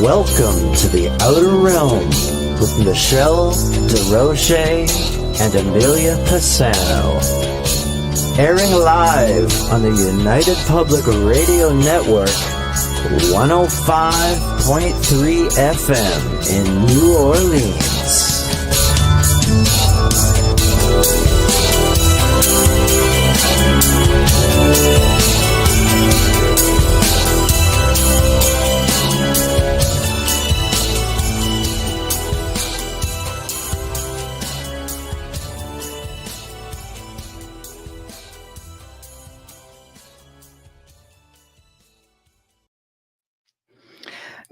Welcome to the Outer Realm with MicheleDerocher and Amelia Pisano. Airing live on the United Public Radio Network, 105.3 FM in New Orleans.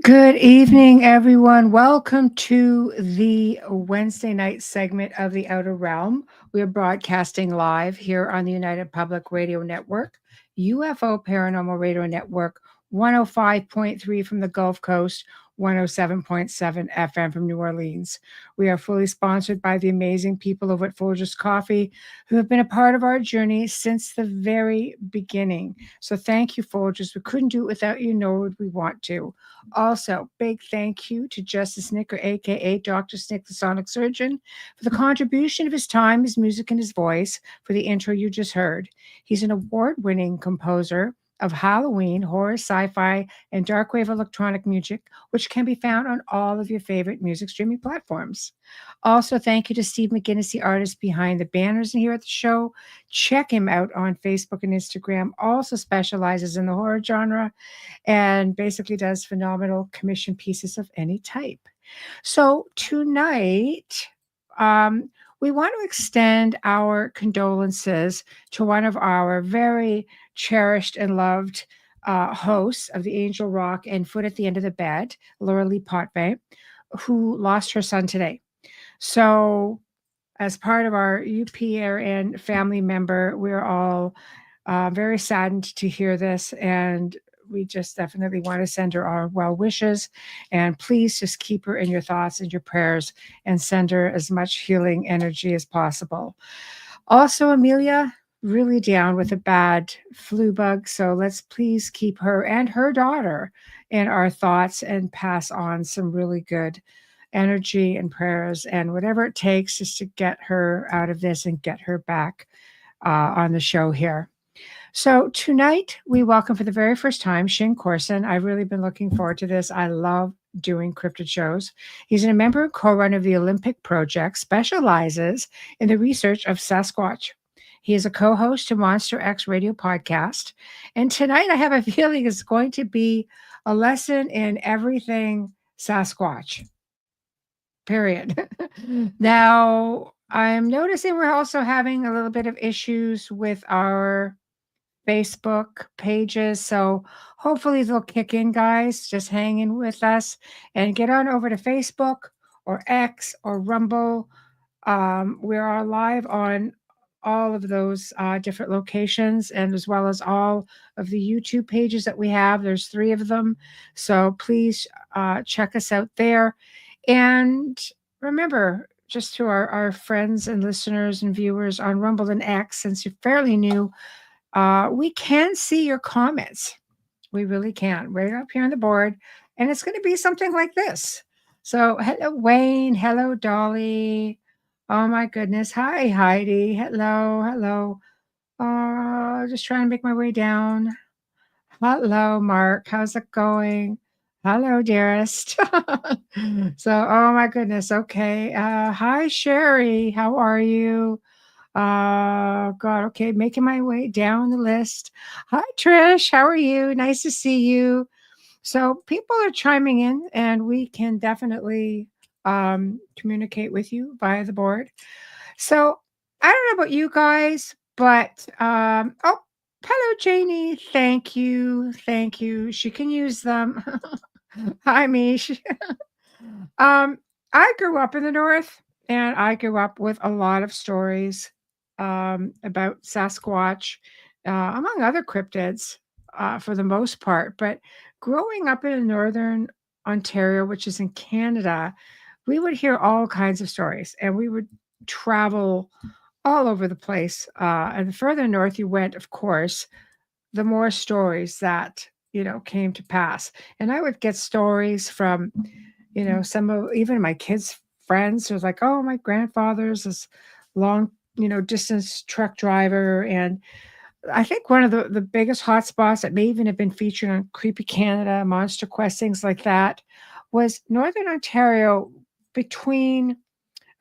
Good evening, everyone. Welcome to the Wednesday night segment of The Outer Realm. We are broadcasting live here on the United Public Radio Network, UFO Paranormal Radio Network, 105.3 from the Gulf Coast, 107.7 FM from New Orleans. We are fully sponsored by the amazing people over at Folgers Coffee, who have been a part of our journey since the very beginning. So thank you, Folgers. We couldn't do it without you, nor would we want to. Also, big thank you to Justice Nicker, a.k.a. Dr. Snick, the Sonic Surgeon, for the contribution of his time, his music, and his voice for the intro you just heard. He's an award-winning composer of Halloween, horror, sci-fi, and dark wave electronic music, which can be found on all of your favorite music streaming platforms. Also, thank you to Steve McGinnis, the artist behind the banners here at the show. Check him out on Facebook and Instagram. Also specializes in the horror genre and basically does phenomenal commission pieces of any type. So tonight, we want to extend our condolences to one of our very cherished and loved hosts of the Angel Rock and Foot at the End of the Bed, Laura Lee Potvay, who lost her son today. So as part of our UPRN family member, we're all very saddened to hear this, and we just definitely want to send her our well wishes, and please just keep her in your thoughts and your prayers and send her as much healing energy as possible. Also, Amelia, really down with a bad flu bug, so let's please keep her and her daughter in our thoughts and pass on some really good energy and prayers and whatever it takes just to get her out of this and get her back on the show here. So tonight we welcome for the very first time Shin Corson. I've really been looking forward to this. I love doing cryptid shows. He's a member and co-runner of the Olympic Project, specializes in the research of Sasquatch. He is a co-host to Monster X Radio podcast. And tonight I have a feeling it's going to be a lesson in everything Sasquatch. Period. Now, I'm noticing we're also having a little bit of issues with our Facebook pages. So hopefully they'll kick in, guys. Just hang in with us and get on over to Facebook or X or Rumble. We are live on all of those different locations, and as well as all of the YouTube pages that we have. There's 3 of them. So please check us out there. And remember, just to our friends and listeners and viewers on Rumble and X, since you're fairly new, we can see your comments. We really can. Right up here on the board. And it's going to be something like this. So, hello, Wayne. Hello, Dolly. Oh, my goodness. Hi, Heidi. Hello. Just trying to make my way down. Hello, Mark. How's it going? Hello, dearest. So, oh, my goodness. Okay. Hi, Sherry. How are you? God, okay, making my way down the list. Hi, Trish, how are you? Nice to see you. So people are chiming in, and we can definitely communicate with you via the board. So I don't know about you guys, but oh, hello, Janie. Thank you. She can use them. Hi, Mish. I grew up in the North, and I grew up with a lot of stories about Sasquatch, among other cryptids, for the most part. But growing up in northern Ontario, which is in Canada, we would hear all kinds of stories, and we would travel all over the place. And the further north you went, of course, the more stories that came to pass. And I would get stories from, some of even my kids' friends who was like, oh, my grandfather's this long, distance truck driver. And I think one of the biggest hotspots that may even have been featured on Creepy Canada, Monster Quest, things like that, was Northern Ontario between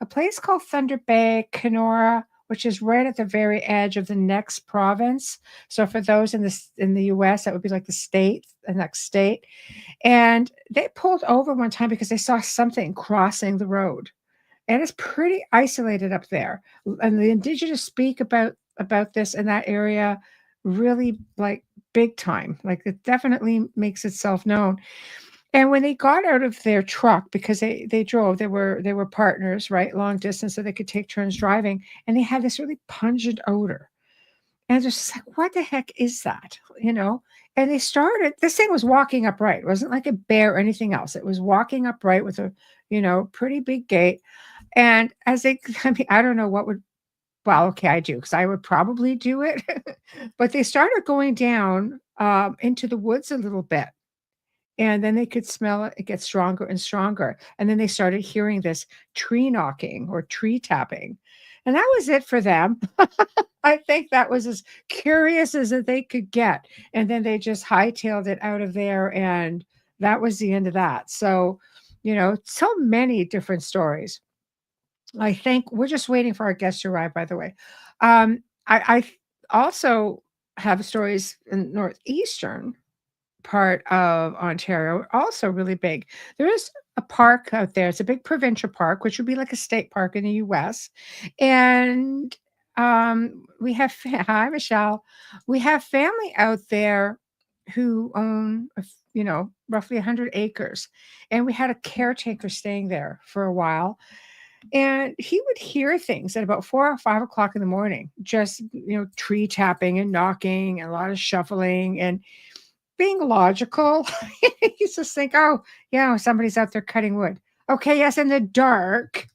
a place called Thunder Bay, Kenora, which is right at the very edge of the next province. So for those in the US, that would be like the next state. And they pulled over one time because they saw something crossing the road. And it's pretty isolated up there. And the indigenous speak about this in that area really like big time. Like it definitely makes itself known. And when they got out of their truck, because they drove, they were partners, right? Long distance, so they could take turns driving. And they had this really pungent odor. And it's just like, what the heck is that? And they started, this thing was walking upright. It wasn't like a bear or anything else. It was walking upright with a, pretty big gait. And as they, I mean, I don't know what would, well, okay, I do, because I would probably do it. But they started going down into the woods a little bit. And then they could smell it. It gets stronger and stronger. And then they started hearing this tree knocking or tree tapping. And that was it for them. I think that was as curious as that they could get. And then they just hightailed it out of there. And that was the end of that. So, so many different stories. I think we're just waiting for our guest to arrive, by the way. I also have stories in northeastern part of Ontario, also really big. There is a park out there. It's a big provincial park, which would be like a state park in the US. And we have, hi, Michelle. We have family out there who own, roughly 100 acres. And we had a caretaker staying there for a while. And he would hear things at about 4 or 5 o'clock in the morning, just, tree tapping and knocking and a lot of shuffling and being logical. You just think, oh, yeah, somebody's out there cutting wood. Okay, yes, in the dark,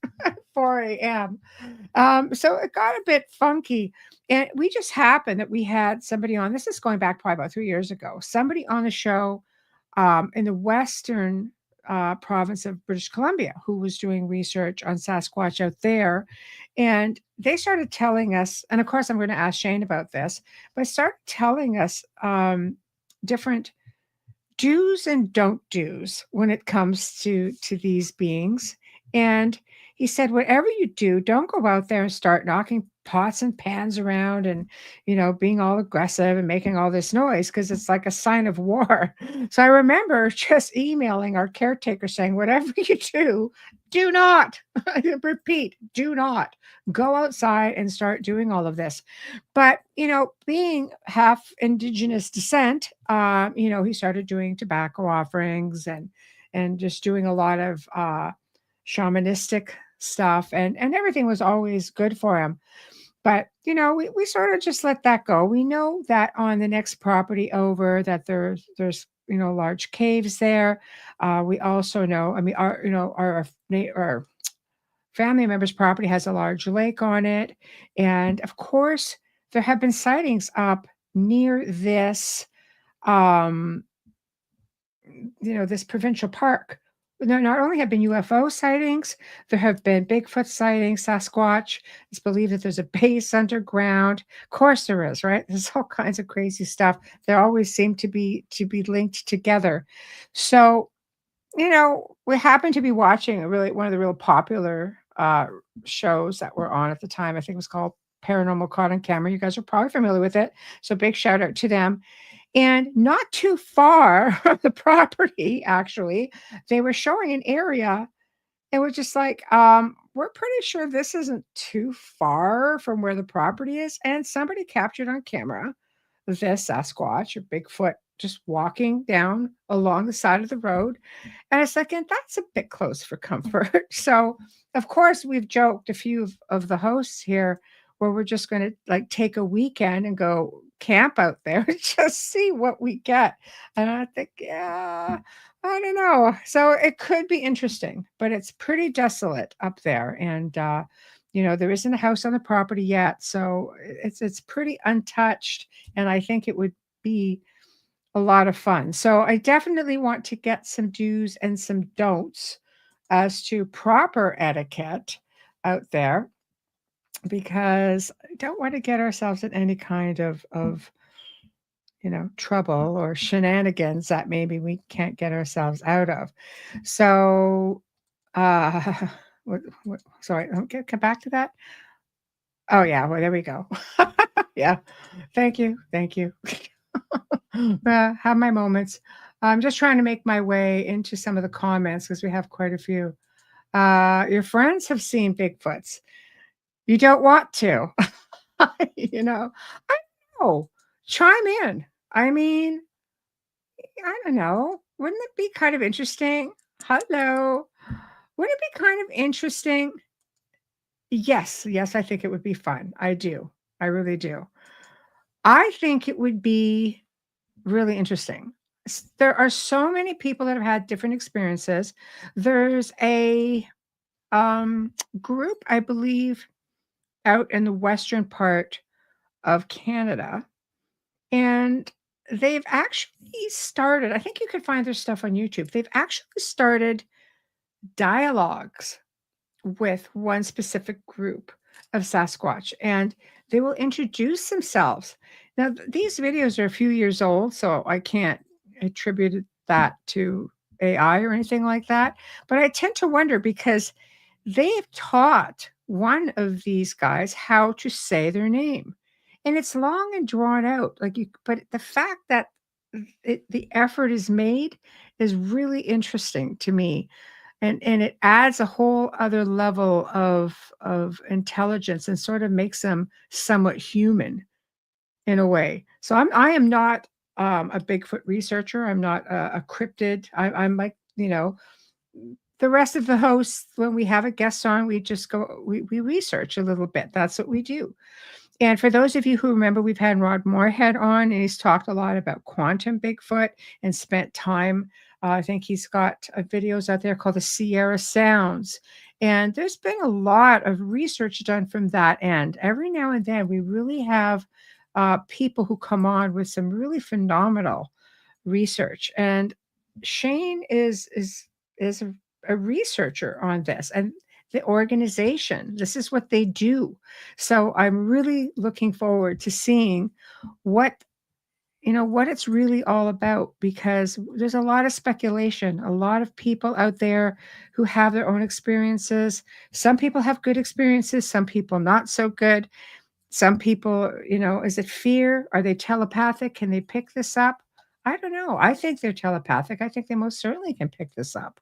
4 a.m. So it got a bit funky. And we just happened that we had somebody on, this is going back probably about 3 years ago, somebody on the show in the western province of British Columbia who was doing research on Sasquatch out there. And they started telling us, and of course, I'm going to ask Shane about this, but started telling us different do's and don't do's when it comes to these beings. And he said, whatever you do, don't go out there and start knocking pots and pans around and being all aggressive and making all this noise, because it's like a sign of war. So I remember just emailing our caretaker saying, whatever you do not repeat, do not go outside and start doing all of this. But being half indigenous descent, he started doing tobacco offerings and just doing a lot of shamanistic stuff, and everything was always good for him. But we sort of just let that go. We know that on the next property over that there's large caves there. We also know, I mean, our family member's property has a large lake on it, and of course there have been sightings up near this um this provincial park. There not only have been UFO sightings, there have been Bigfoot sightings, Sasquatch. It's believed that there's a base underground. Of course there is, right? There's all kinds of crazy stuff. They always seem to be linked together. So, we happened to be watching one of the real popular shows that were on at the time. I think it was called Paranormal Caught on Camera. You guys are probably familiar with it. So big shout out to them. And not too far from the property, actually, they were showing an area. It was just like, we're pretty sure this isn't too far from where the property is. And somebody captured on camera this Sasquatch or Bigfoot just walking down along the side of the road. And it's like, and that's a bit close for comfort. So, of course, we've joked, a few of the hosts here, where we're just going to like take a weekend and go camp out there and just see what we get. And I think, yeah, I don't know. So it could be interesting, but it's pretty desolate up there. And, there isn't a house on the property yet. So it's pretty untouched. And I think it would be a lot of fun. So I definitely want to get some do's and some don'ts as to proper etiquette out there, because I don't want to get ourselves in any kind of trouble or shenanigans that maybe we can't get ourselves out of. So, uh, sorry, come back to that. Oh yeah, well there we go. Yeah, thank you, thank you. Have my moments. I'm just trying to make my way into some of the comments because we have quite a few. Your friends have seen Bigfoots. You don't want to. I know. Chime in. I mean, I don't know. Wouldn't it be kind of interesting? Hello. Wouldn't it be kind of interesting? Yes, yes, I think it would be fun. I do. I really do. I think it would be really interesting. There are so many people that have had different experiences. There's a group, I believe, out in the western part of Canada, and they've actually started, I think you could find their stuff on YouTube. They've actually started dialogues with one specific group of Sasquatch, and they will introduce themselves. Now, these videos are a few years old, so I can't attribute that to AI or anything like that. But I tend to wonder because they've taught one of these guys how to say their name. And it's long and drawn out. But the fact that the effort is made is really interesting to me, and it adds a whole other level of intelligence and sort of makes them somewhat human in a way. So I am not a Bigfoot researcher. I'm not a cryptid. I'm like, the rest of the hosts. When we have a guest on, we just we research a little bit. That's what we do. And for those of you who remember, we've had Rod Moorhead on, and he's talked a lot about quantum Bigfoot and spent time. I think he's got videos out there called the Sierra Sounds. And there's been a lot of research done from that end. Every now and then, we really have people who come on with some really phenomenal research. And Shane is a researcher on this, and the organization. This is what they do. So I'm really looking forward to seeing what what it's really all about, because there's a lot of speculation, a lot of people out there who have their own experiences. Some people have good experiences, some people not so good. Some people, is it fear? Are they telepathic? Can they pick this up? I don't know. I think they're telepathic. I think they most certainly can pick this up.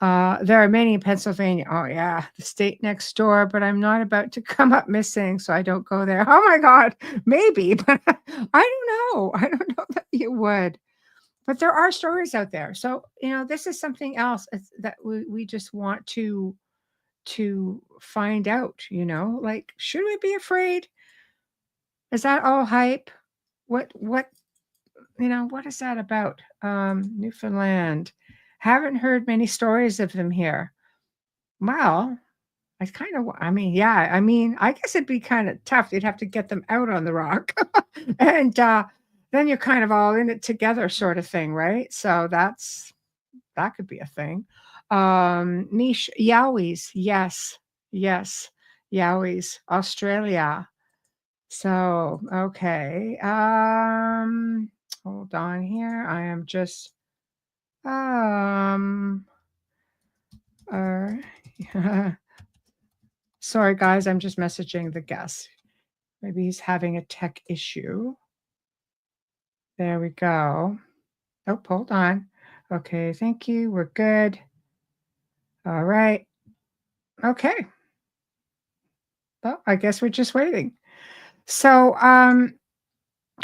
There are many in Pennsylvania. Oh, yeah, the state next door, but I'm not about to come up missing, so I don't go there. Oh my God, maybe, but I don't know. I don't know that you would. But there are stories out there. So, this is something else that we just want to find out, like, should we be afraid? Is that all hype? What what is that about? Newfoundland. Haven't heard many stories of them here. Well, I kind of, I mean, yeah, I mean, I guess it'd be kind of tough. You'd have to get them out on the rock. And then you're kind of all in it together, sort of thing, right? So that could be a thing. Niche Yowies, yes, yes, Yowies, Australia. So, okay. Hold on here. I am just uh, sorry guys, I'm just messaging the guest. Maybe he's having a tech issue. There we go. Oh, hold on. Okay, thank you. We're good. All right. Okay. Well, I guess we're just waiting. So,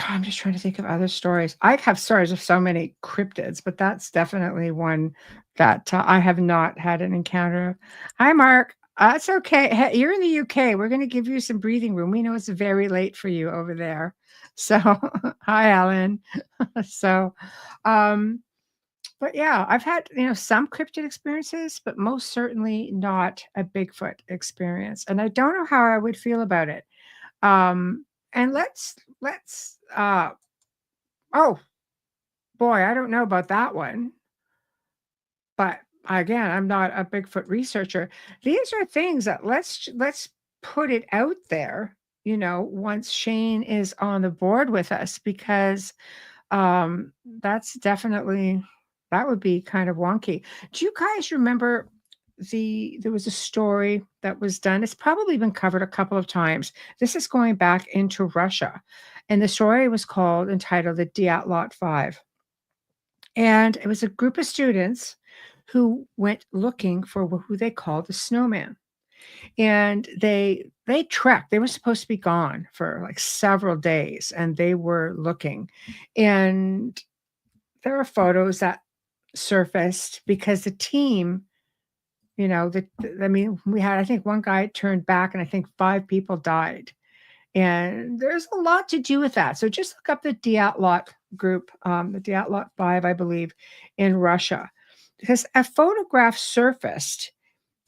I'm just trying to think of other stories. I have stories of so many cryptids, but that's definitely one that I have not had an encounter. Hi, Mark. It's okay. Hey, you're in the UK. We're going to give you some breathing room. We know it's very late for you over there. So, hi, Alan. So, um, but yeah, I've had, some cryptid experiences, but most certainly not a Bigfoot experience. And I don't know how I would feel about it. And let's oh, boy, I don't know about that one. But again, I'm not a Bigfoot researcher. These are things that let's put it out there, once Shane is on the board with us, because that's definitely, that would be kind of wonky. Do you guys remember there was a story that was done? It's probably been covered a couple of times. This is going back into Russia. And the story was entitled The Dyatlov 5. And it was a group of students who went looking for who they called the snowman. And they trekked. They were supposed to be gone for like several days, and they were looking. And there are photos that surfaced because the team, I mean, we had, I think one guy turned back, and I think 5 people died. And there's a lot to do with that. So just look up the Dyatlov group, the Dyatlov 5, I believe, in Russia, because a photograph surfaced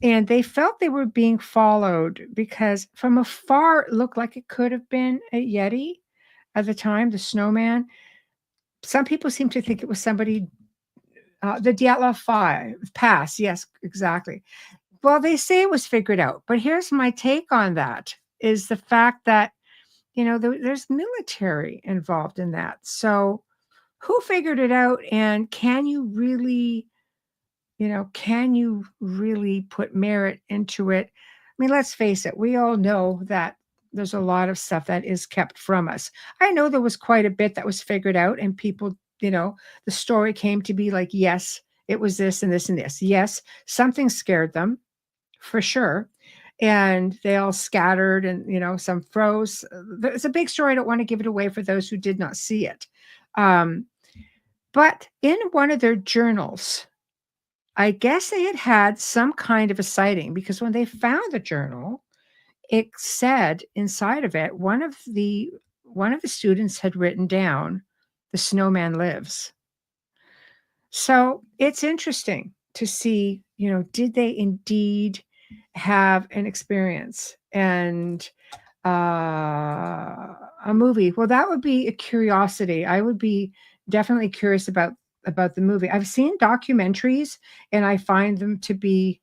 and they felt they were being followed because from afar it looked like it could have been a Yeti at the time, the snowman. Some people seem to think it was somebody, the Dyatlov 5 pass. Yes, exactly. Well, they say it was figured out, but here's my take on that is the fact that, there's military involved in that. So who figured it out, and can you really put merit into it? I mean, let's face it, we all know that there's a lot of stuff that is kept from us. I know there was quite a bit that was figured out, and people, the story came to be like, yes, it was this and this and this. Yes, something scared them for sure. And they all scattered, and, some froze. It's a big story. I don't want to give it away for those who did not see it. But in one of their journals, I guess they had some kind of a sighting, because when they found the journal, it said inside of it, one of the students had written down, "The snowman lives." So it's interesting to see, did they indeed have an experience? And a movie. Well, that would be a curiosity. I would be definitely curious about the movie. I've seen documentaries, and I find them to be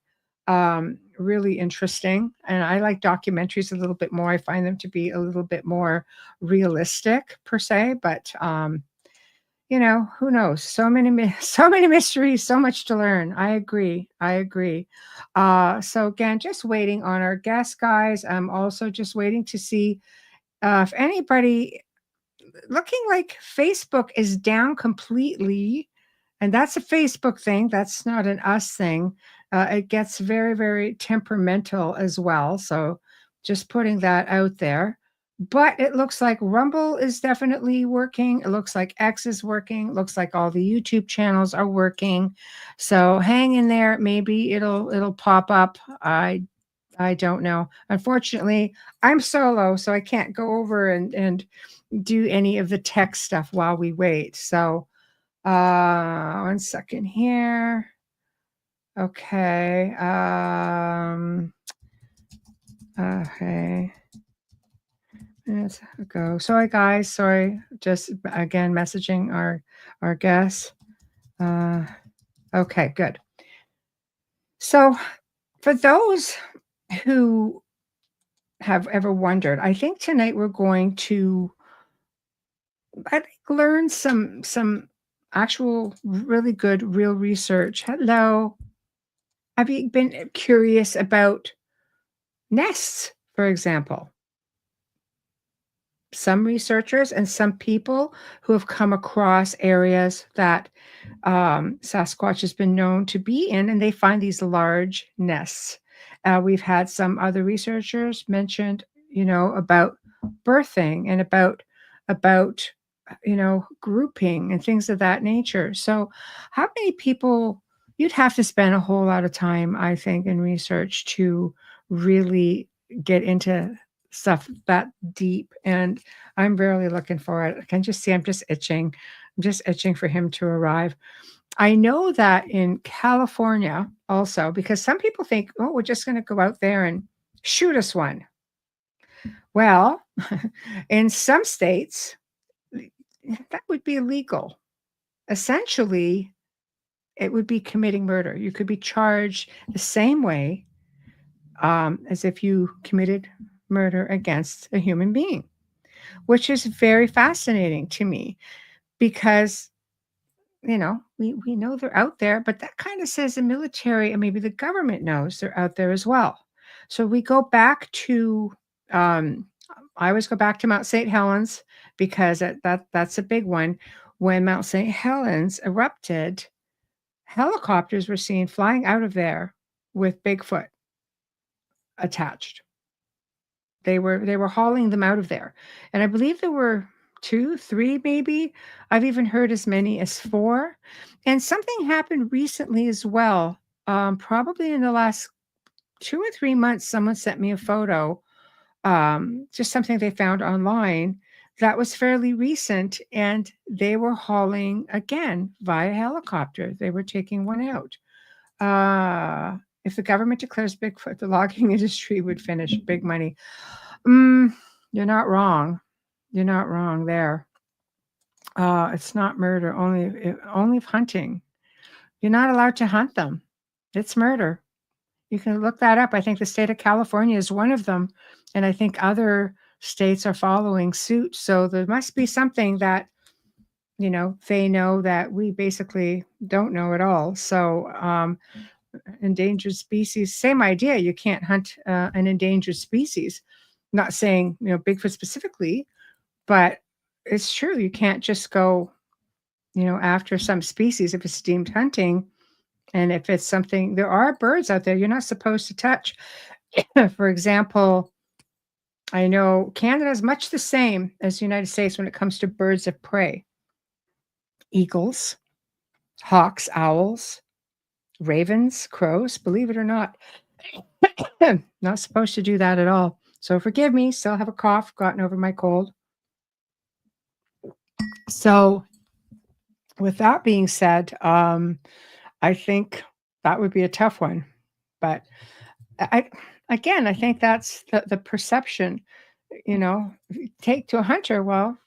really interesting. And I like documentaries a little bit more. I find them to be a little bit more realistic per se. But who knows? So many, so many mysteries, so much to learn. I agree. So again, just waiting on our guest, guys. I'm also just waiting to see if anybody, looking like Facebook is down completely, and that's a Facebook thing. That's not an us thing. It gets very, very temperamental as well. So just putting that out there. But it looks like Rumble is definitely working. It looks like X is working. It looks like all the YouTube channels are working. So hang in there. Maybe it'll pop up. I don't know. Unfortunately, I'm solo, so I can't go over and do any of the tech stuff while we wait. So 1 second here. Okay. Okay. Let's go. Sorry, guys. Sorry. Just again messaging our guests. Okay, good. So for those who have ever wondered, I think tonight we're going to learn some actual really good real research. Hello. Have you been curious about nests, for example? Some researchers and some people who have come across areas that Sasquatch has been known to be in, and they find these large nests. We've had some other researchers mentioned, about birthing and about grouping and things of that nature. So, how many people? You'd have to spend a whole lot of time, I think, in research to really get into stuff that deep. And I'm really looking for it. I can just see I'm just itching. I'm just itching for him to arrive. I know that in California also, because some people think, oh, we're just going to go out there and shoot us one. Well, in some states, that would be illegal. essentially it would be committing murder. You could be charged the same way as if you committed murder against a human being, which is very fascinating to me because, we know they're out there, but that kind of says the military and maybe the government knows they're out there as well. So we go back to, um, I always go back to Mount St. Helens because that's a big one. When Mount St. Helens erupted, helicopters were seen flying out of there with Bigfoot attached. They were hauling them out of there, and I believe there were 2, 3 maybe. I've even heard as many as 4, and something happened recently as well, probably in the last 2 or 3 months, someone sent me a photo, just something they found online that was fairly recent, and they were hauling again via helicopter. They were taking one out. If the government declares Bigfoot, the logging industry would finish big money. Mm, you're not wrong. You're not wrong there. It's not murder, only hunting. You're not allowed to hunt them. It's murder. You can look that up. I think the state of California is one of them, and I think other states are following suit. So there must be something that they know that we basically don't know at all. So endangered species, same idea. You can't hunt an endangered species. Not saying Bigfoot specifically, but it's true. You can't just go after some species if it's deemed hunting. And if it's something, there are birds out there you're not supposed to touch. For example, I know Canada is much the same as the United States when it comes to birds of prey. Eagles, hawks, owls, ravens, crows, believe it or not. Not supposed to do that at all. So forgive me, still have a cough, gotten over my cold. So with that being said, I think that would be a tough one. But I think that's the perception. If you take to a hunter, well,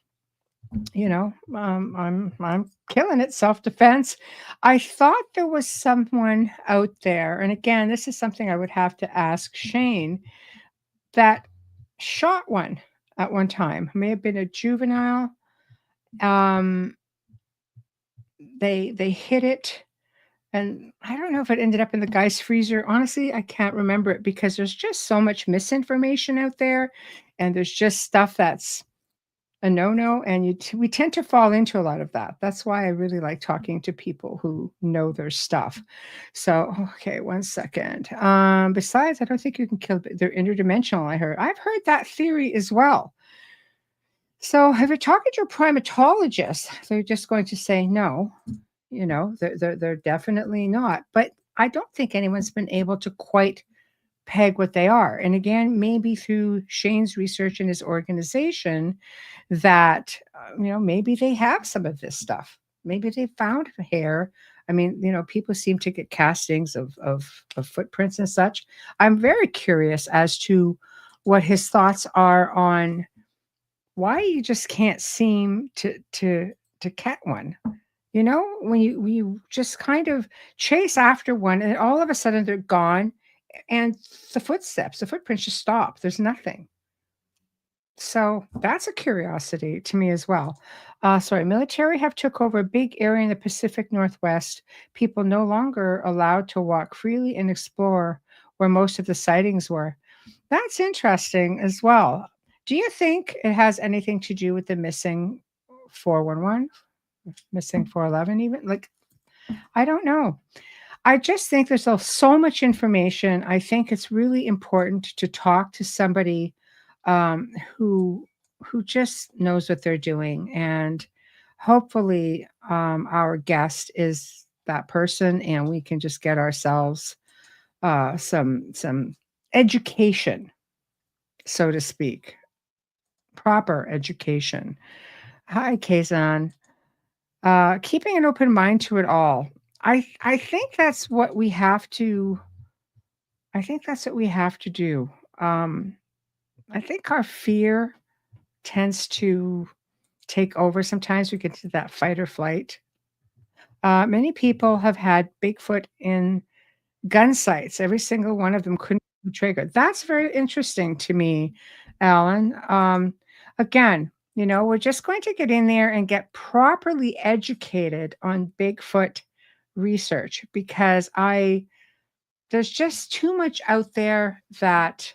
I'm killing it, self-defense. I thought there was someone out there, and again, this is something I would have to ask Shane, that shot one at one time. May have been a juvenile. Um, they hit it, and I don't know if it ended up in the guy's freezer. Honestly, I can't remember it because there's just so much misinformation out there, and there's just stuff that's a no-no, and we tend to fall into a lot of that. That's why I really like talking to people who know their stuff. So, okay, one second. Besides, I don't think you can kill. They're interdimensional. I've heard that theory as well. So, if you're talking to a primatologist, they're just going to say no. They're definitely not. But I don't think anyone's been able to quite peg what they are. And again, maybe through Shane's research and his organization, that maybe they have some of this stuff. Maybe they found hair. I mean, people seem to get castings of footprints and such. I'm very curious as to what his thoughts are on why you just can't seem to get one. When you just kind of chase after one and all of a sudden they're gone, and the footprints just stop. There's nothing. So that's a curiosity to me as well. Military have took over a big area in the Pacific Northwest. People no longer allowed to walk freely and explore where most of the sightings were. That's interesting as well. Do you think it has anything to do with the missing 411, missing 411 even? Like, I don't know. I just think there's so much information. I think it's really important to talk to somebody who just knows what they're doing, and hopefully our guest is that person, and we can just get ourselves some education, so to speak, proper education. Hi, Kazan. Keeping an open mind to it all. I think that's what we have to. I think that's what we have to do. I think our fear tends to take over. Sometimes we get to that fight or flight. Many people have had Bigfoot in gun sights. Every single one of them couldn't be triggered. That's very interesting to me, Alan. Again, we're just going to get in there and get properly educated on Bigfoot research because there's just too much out there that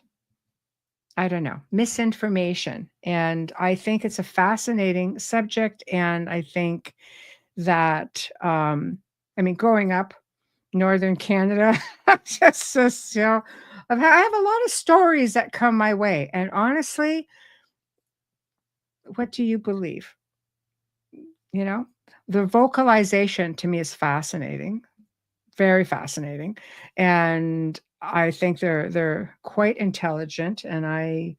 I don't know, misinformation. And I think it's a fascinating subject. And I think that, growing up, Northern Canada, I have a lot of stories that come my way. And honestly, what do you believe? You know, the vocalization to me is fascinating, very fascinating. And I think they're quite intelligent. And I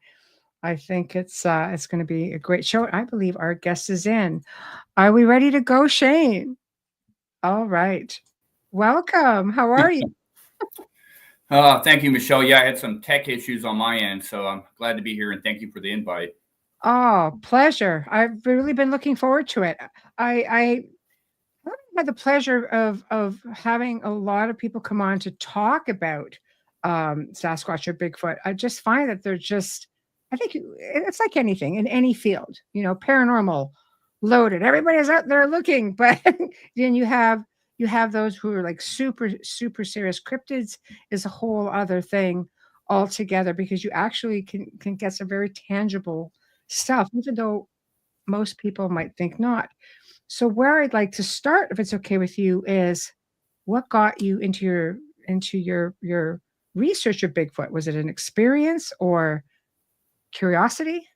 think it's going to be a great show. I believe our guest is in. Are we ready to go, Shane? All right. Welcome. How are you? Thank you, Michelle. Yeah, I had some tech issues on my end, so I'm glad to be here and thank you for the invite. Oh, pleasure. I've really been looking forward to it. I had the pleasure of having a lot of people come on to talk about Sasquatch or Bigfoot. I just find that I think it's like anything in any field, paranormal, loaded. Everybody's out there looking, but then you have those who are like super, super serious. Cryptids is a whole other thing altogether because you actually can get some very tangible stuff, even though most people might think not. So where I'd like to start, if it's okay with you, is what got you into your research of Bigfoot? Was it an experience or curiosity?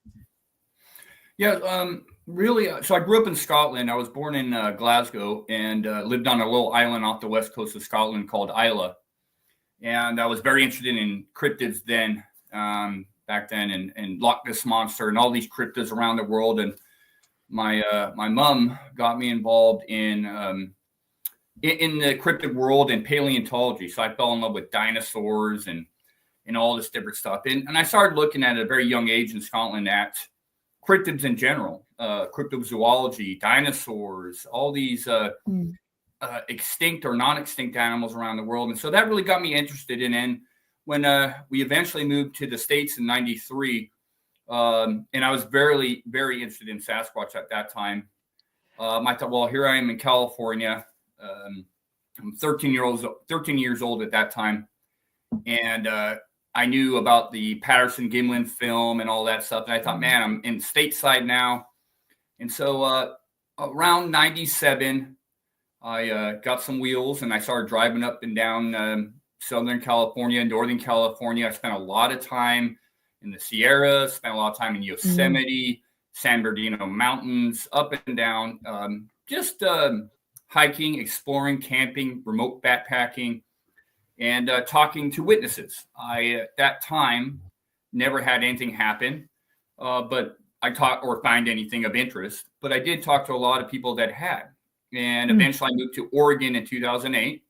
Yeah, really. So I grew up in Scotland. I was born in Glasgow and lived on a little island off the west coast of Scotland called Islay. And I was very interested in cryptids then, back then, and Loch Ness Monster and all these cryptids around the world. And my mom got me involved in the cryptid world and paleontology. So I fell in love with dinosaurs and all this different stuff. And I started looking at a very young age in Scotland at cryptids in general, cryptozoology, dinosaurs, all these extinct or non-extinct animals around the world. And so that really got me interested in. And when we eventually moved to the States in '93, and I was very, very interested in Sasquatch at that time. I thought, well, here I am in California. I'm 13 years old at that time. And I knew about the Patterson-Gimlin film and all that stuff. And I thought, man, I'm in stateside now. And so around 97, I got some wheels and I started driving up and down Southern California, Northern California. I spent a lot of time in the Sierras, spent a lot of time in Yosemite, San Bernardino Mountains, up and down, just hiking, exploring, camping, remote backpacking, and talking to witnesses. I, at that time, never had anything happen, but I talked or find anything of interest. But I did talk to a lot of people that had. And eventually I moved to Oregon in 2008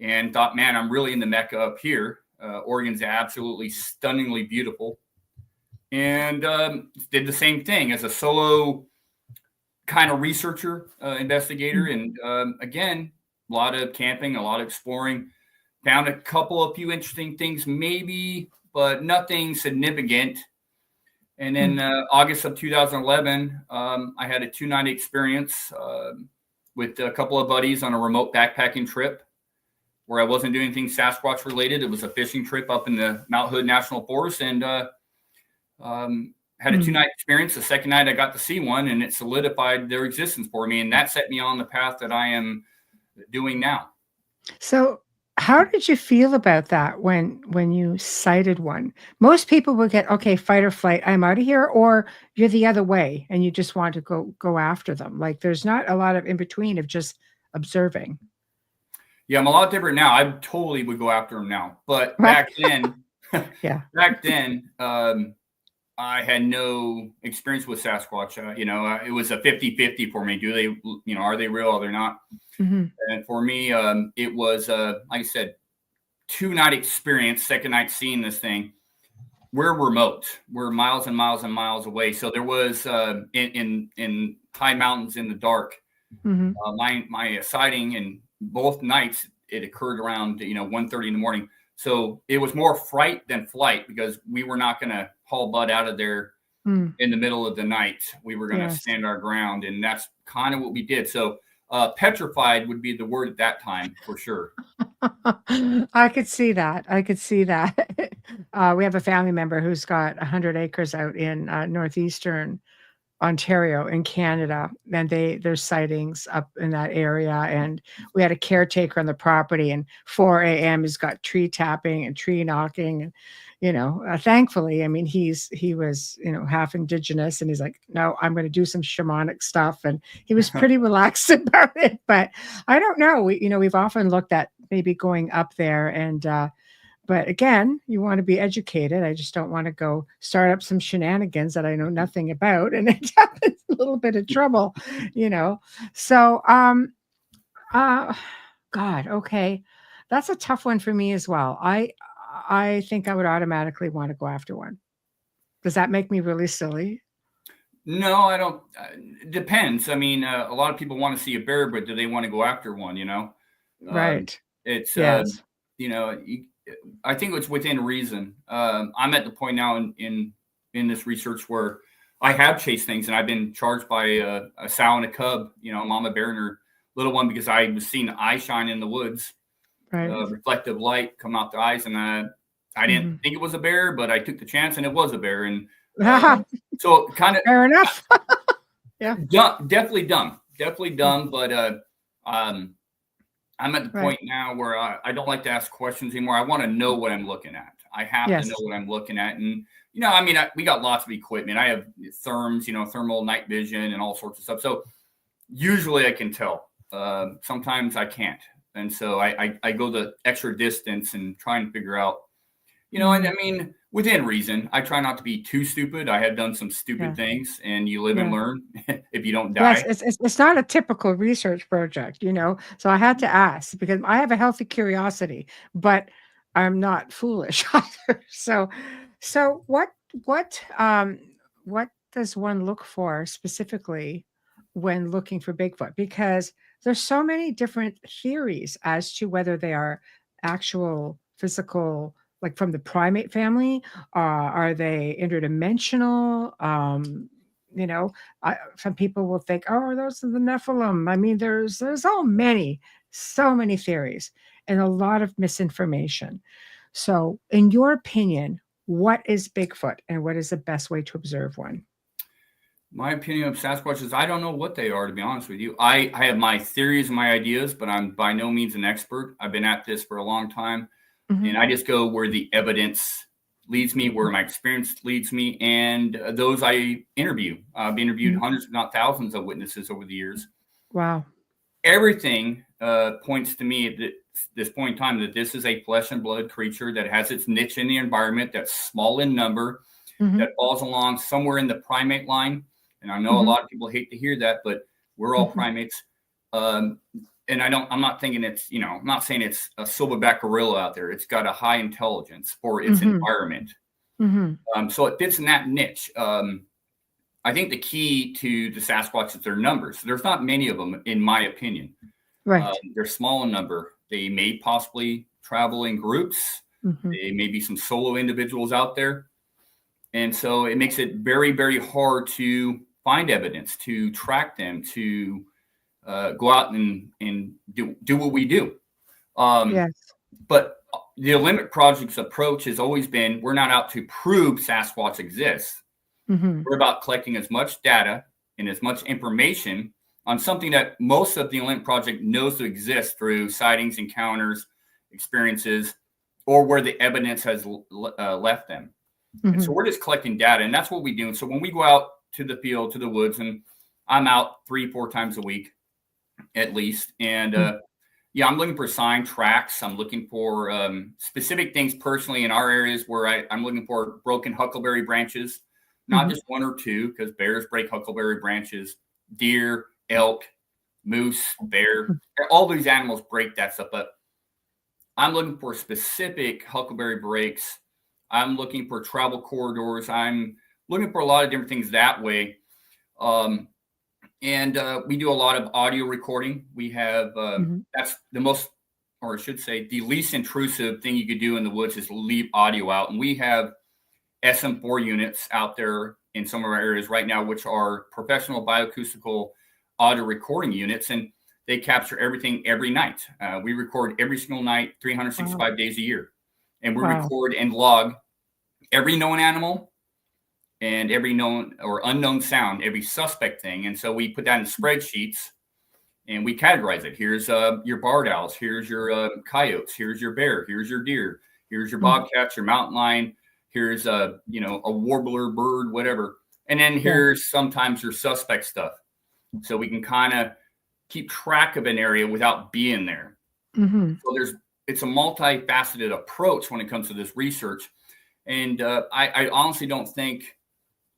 and thought, man, I'm really in the Mecca up here. Oregon's absolutely stunningly beautiful. And did the same thing as a solo kind of researcher, investigator. And again, a lot of camping, a lot of exploring. Found a few interesting things maybe, but nothing significant. And then August of 2011, I had a 2-night experience with a couple of buddies on a remote backpacking trip where I wasn't doing anything Sasquatch related. It was a fishing trip up in the Mount Hood National Forest, and had a 2-night experience. The second night I got to see one, and it solidified their existence for me. And that set me on the path that I am doing now. So how did you feel about that when you sighted one? Most people will get, okay, fight or flight, I'm out of here, or you're the other way and you just want to go after them. Like there's not a lot of in between of just observing. Yeah, I'm a lot different now. I totally would go after them now. But back then, I had no experience with Sasquatch. It was a 50-50 for me. Do they, are they real? Are they not? And for me, it was, like I said, 2-night experience, second night seeing this thing. We're remote. We're miles and miles and miles away. So there was in high mountains in the dark, My sighting, and both nights it occurred around 1:30 in the morning. So it was more fright than flight, because we were not going to haul butt out of there in the middle of the night. We were going to stand our ground, and that's kind of what we did. So petrified would be the word at that time, for sure. I could see that. I could see that. We have a family member who's got 100 acres out in northeastern Ontario in Canada, and there's sightings up in that area. And we had a caretaker on the property, and 4 a.m. he's got tree tapping and tree knocking. And, thankfully, I mean, he was, half indigenous, and he's like, no, I'm going to do some shamanic stuff. And he was pretty relaxed about it. But I don't know. We've often looked at maybe going up there, and, but again, you want to be educated. I just don't want to go start up some shenanigans that I know nothing about and end up in a little bit of trouble, So, God, okay. That's a tough one for me as well. I think I would automatically want to go after one. Does that make me really silly? No, I don't. Depends. I mean, a lot of people want to see a bear, but do they want to go after one? Right. It's, Yes. I think it's within reason. I'm at the point now in this research where I have chased things, and I've been charged by a sow and a cub, mama bear and her little one, because I was seeing the eye shine in the woods, Right. Reflective light come out the eyes, and I didn't think it was a bear, but I took the chance, and it was a bear. And so kind of fair enough. Yeah. Definitely dumb, but I'm at the point now where I don't like to ask questions anymore. I want to know what I'm looking at. I have to know what I'm looking at. And, we got lots of equipment. I have therms, thermal night vision and all sorts of stuff. So usually I can tell. Sometimes I can't. And so I go the extra distance and try and figure out, and within reason. I try not to be too stupid. I have done some stupid things, and you live and learn if you don't die. Yes, it's not a typical research project, So I had to ask, because I have a healthy curiosity, but I'm not foolish either. So what does one look for specifically when looking for Bigfoot? Because there's so many different theories as to whether they are actual physical, like from the primate family, are they interdimensional? Some people will think, oh, those are the Nephilim. I mean, there's so many theories and a lot of misinformation. So, in your opinion, what is Bigfoot, and what is the best way to observe one? My opinion of Sasquatch is I don't know what they are, to be honest with you. I have my theories and my ideas, but I'm by no means an expert. I've been at this for a long time, and I just go where the evidence leads me, where my experience leads me, and those I interview. I've interviewed hundreds, if not thousands, of witnesses over the years. Wow. Everything points to me at this point in time that this is a flesh and blood creature that has its niche in the environment, that's small in number, that falls along somewhere in the primate line. And I know a lot of people hate to hear that, but we're all primates. And I'm not thinking it's, I'm not saying it's a silverback gorilla out there. It's got a high intelligence for its environment. So it fits in that niche. I think the key to the Sasquatch is their numbers. There's not many of them, in my opinion. Right. They're small in number. They may possibly travel in groups. There may be some solo individuals out there. And so it makes it very, very hard to find evidence, to track them, to go out and do what we do. But the Limit Project's approach has always been, we're not out to prove Sasquatch exists. We're about collecting as much data and as much information on something that most of the Limit Project knows to exist through sightings, encounters, experiences, or where the evidence has left them. And so we're just collecting data, and that's what we do. And so when we go out to the field, to the woods, and I'm out 3-4 times a week at least, and I'm looking for sign tracks. I'm looking for specific things personally in our areas where I'm looking for broken huckleberry branches, not just one or two, because bears break huckleberry branches, deer, elk, moose, bear, all these animals break that stuff. But I'm looking for specific huckleberry breaks. I'm looking for travel corridors. I'm looking for a lot of different things that way. And we do a lot of audio recording. We have that's the most, or I should say, the least intrusive thing you could do in the woods is leave audio out. And we have SM4 units out there in some of our areas right now, which are professional bioacoustical audio recording units, and they capture everything every night. We record every single night, 365 days a year, and we record and log every known animal and every known or unknown sound, every suspect thing. And so we put that in spreadsheets and we categorize it. Here's your barred owls. Here's your coyotes. Here's your bear. Here's your deer. Here's your bobcats, your mountain lion. Here's a warbler bird, whatever. And then here's sometimes your suspect stuff. So we can kind of keep track of an area without being there. So it's a multifaceted approach when it comes to this research. And I honestly don't think,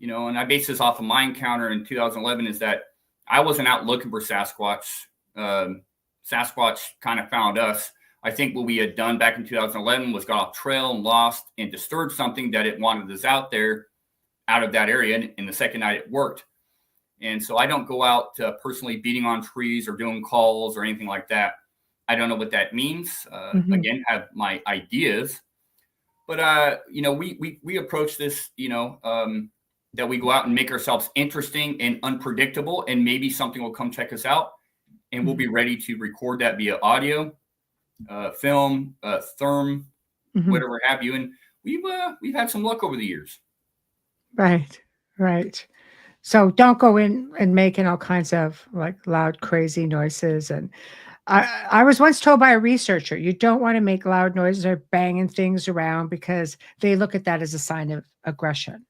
and I base this off of my encounter in 2011, is that I wasn't out looking for Sasquatch. Sasquatch kind of found us. I think what we had done back in 2011 was got off trail and lost and disturbed something that it wanted us out there, out of that area. And the second night it worked. And so I don't go out personally beating on trees or doing calls or anything like that. I don't know what that means. Again, have my ideas. But, we approach this, that we go out and make ourselves interesting and unpredictable, and maybe something will come check us out, and we'll be ready to record that via audio, film, therm, whatever have you. And we've had some luck over the years. Right. So don't go in and making all kinds of like loud, crazy noises. And I was once told by a researcher, you don't want to make loud noises or banging things around because they look at that as a sign of aggression.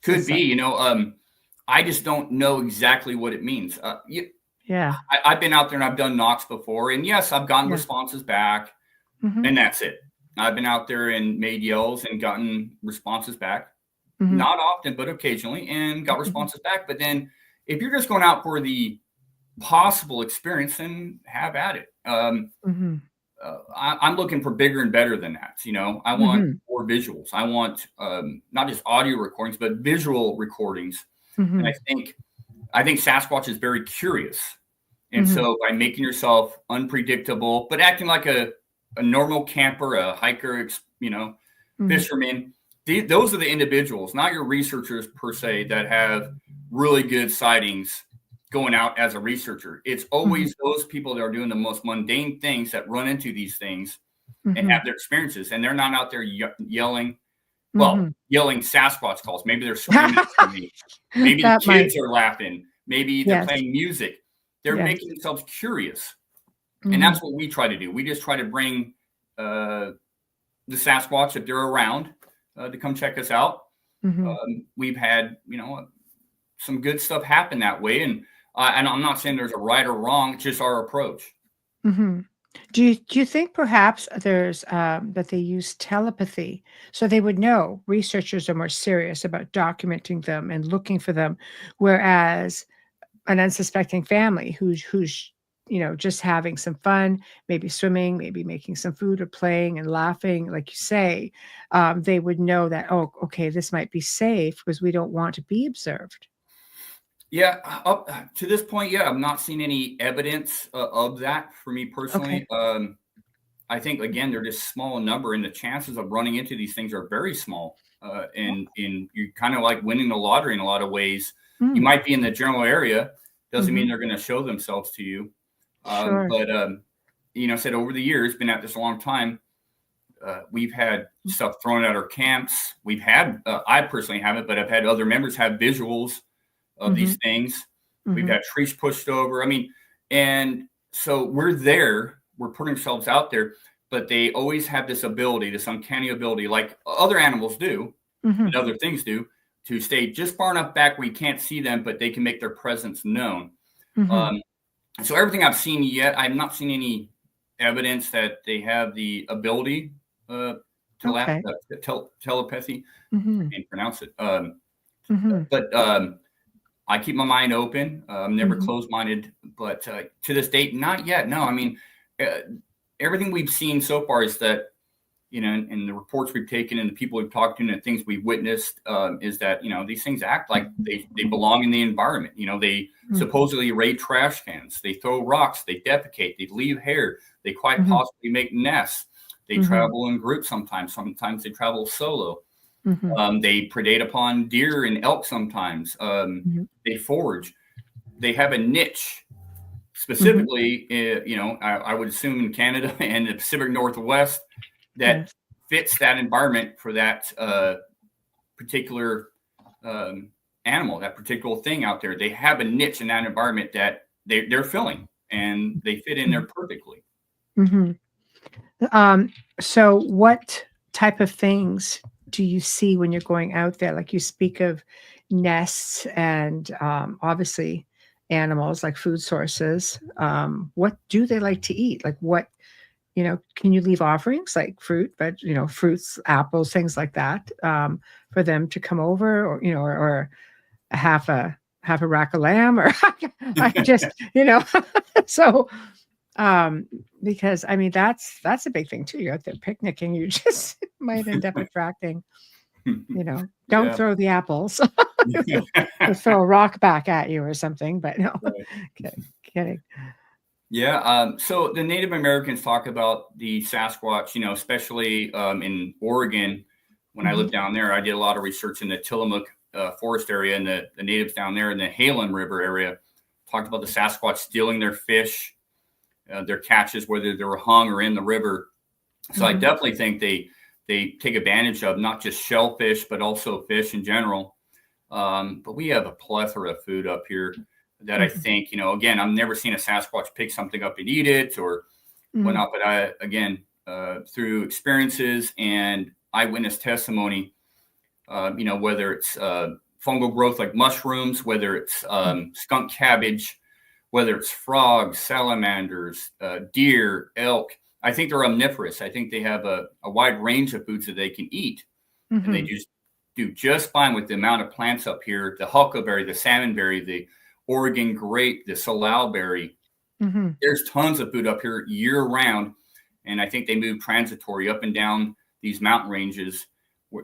Could be, I just don't know exactly what it means. I've been out there and I've done knocks before, and yes, I've gotten responses back, and that's it. I've been out there and made yells and gotten responses back. Not often, but occasionally, and got responses back. But then if you're just going out for the possible experience, then have at it. I'm looking for bigger and better than that. I want more visuals. I want not just audio recordings, but visual recordings. And I think Sasquatch is very curious. And so by making yourself unpredictable, but acting like a normal camper, a hiker, fisherman, those are the individuals, not your researchers per se, that have really good sightings going out as a researcher. It's always those people that are doing the most mundane things that run into these things and have their experiences. And they're not out there yelling Sasquatch calls. Maybe they're screaming at me. Maybe the kids are laughing. Maybe they're playing music. They're making themselves curious. And that's what we try to do. We just try to bring the Sasquatch, if they're around, to come check us out. We've had, some good stuff happen that way. And I'm not saying there's a right or wrong, it's just our approach. Do you think perhaps there's that they use telepathy so they would know researchers are more serious about documenting them and looking for them, whereas an unsuspecting family who's just having some fun, maybe swimming, maybe making some food or playing and laughing, like you say, they would know that, oh, okay, this might be safe because we don't want to be observed. Yeah, up to this point, I'm not seeing any evidence of that for me personally. Okay. I think, again, they're just small in number, and the chances of running into these things are very small. And you're kind of like winning the lottery in a lot of ways. You might be in the general area, doesn't mean they're going to show themselves to you. But said over the years, been at this a long time, we've had stuff thrown at our camps. We've had, I personally haven't, but I've had other members have visuals of these things. We've had trees pushed over. And so we're there, we're putting ourselves out there, but they always have this ability, this uncanny ability, like other animals do, and other things do, to stay just far enough back where you can't see them, but they can make their presence known. So everything I've seen yet, I've not seen any evidence that they have the ability telepathy. I can't pronounce it. But I keep my mind open. I'm never closed-minded, but to this date, not yet. No, everything we've seen so far is that, and the reports we've taken and the people we've talked to and the things we've witnessed is that, these things act like they belong in the environment. They supposedly raid trash cans. They throw rocks. They defecate. They leave hair. They quite possibly make nests. They travel in groups sometimes. Sometimes they travel solo. They predate upon deer and elk sometimes. They forage. They have a niche. Specifically, I would assume in Canada and the Pacific Northwest that fits that environment for that particular animal, that particular thing out there. They have a niche in that environment that they're filling, and they fit in there perfectly. So what type of things do you see when you're going out there? Like you speak of nests and obviously animals like food sources. What do they like to eat? Like what, can you leave offerings like fruit, but fruits, apples, things like that, for them to come over, or half a rack of lamb, or I just, so, because I mean, that's a big thing too. You're out there picnicking, you just might end up attracting, don't throw the apples. They'll throw a rock back at you or something, but no, kidding. Yeah. So the Native Americans talk about the Sasquatch, especially in Oregon. When I lived down there, I did a lot of research in the Tillamook forest area, and the natives down there in the Halem River area talked about the Sasquatch stealing their fish, their catches, whether they were hung or in the river. So I definitely think they take advantage of not just shellfish, but also fish in general. But we have a plethora of food up here that I think, again, I've never seen a Sasquatch pick something up and eat it or whatnot. But through experiences and eyewitness testimony, whether it's fungal growth like mushrooms, whether it's skunk cabbage, whether it's frogs, salamanders, deer, elk, I think they're omnivorous. I think they have a wide range of foods that they can eat. And they just do just fine with the amount of plants up here, the huckleberry, the salmonberry, the Oregon grape, the salal There's tons of food up here year round. And I think they move transitory up and down these mountain ranges,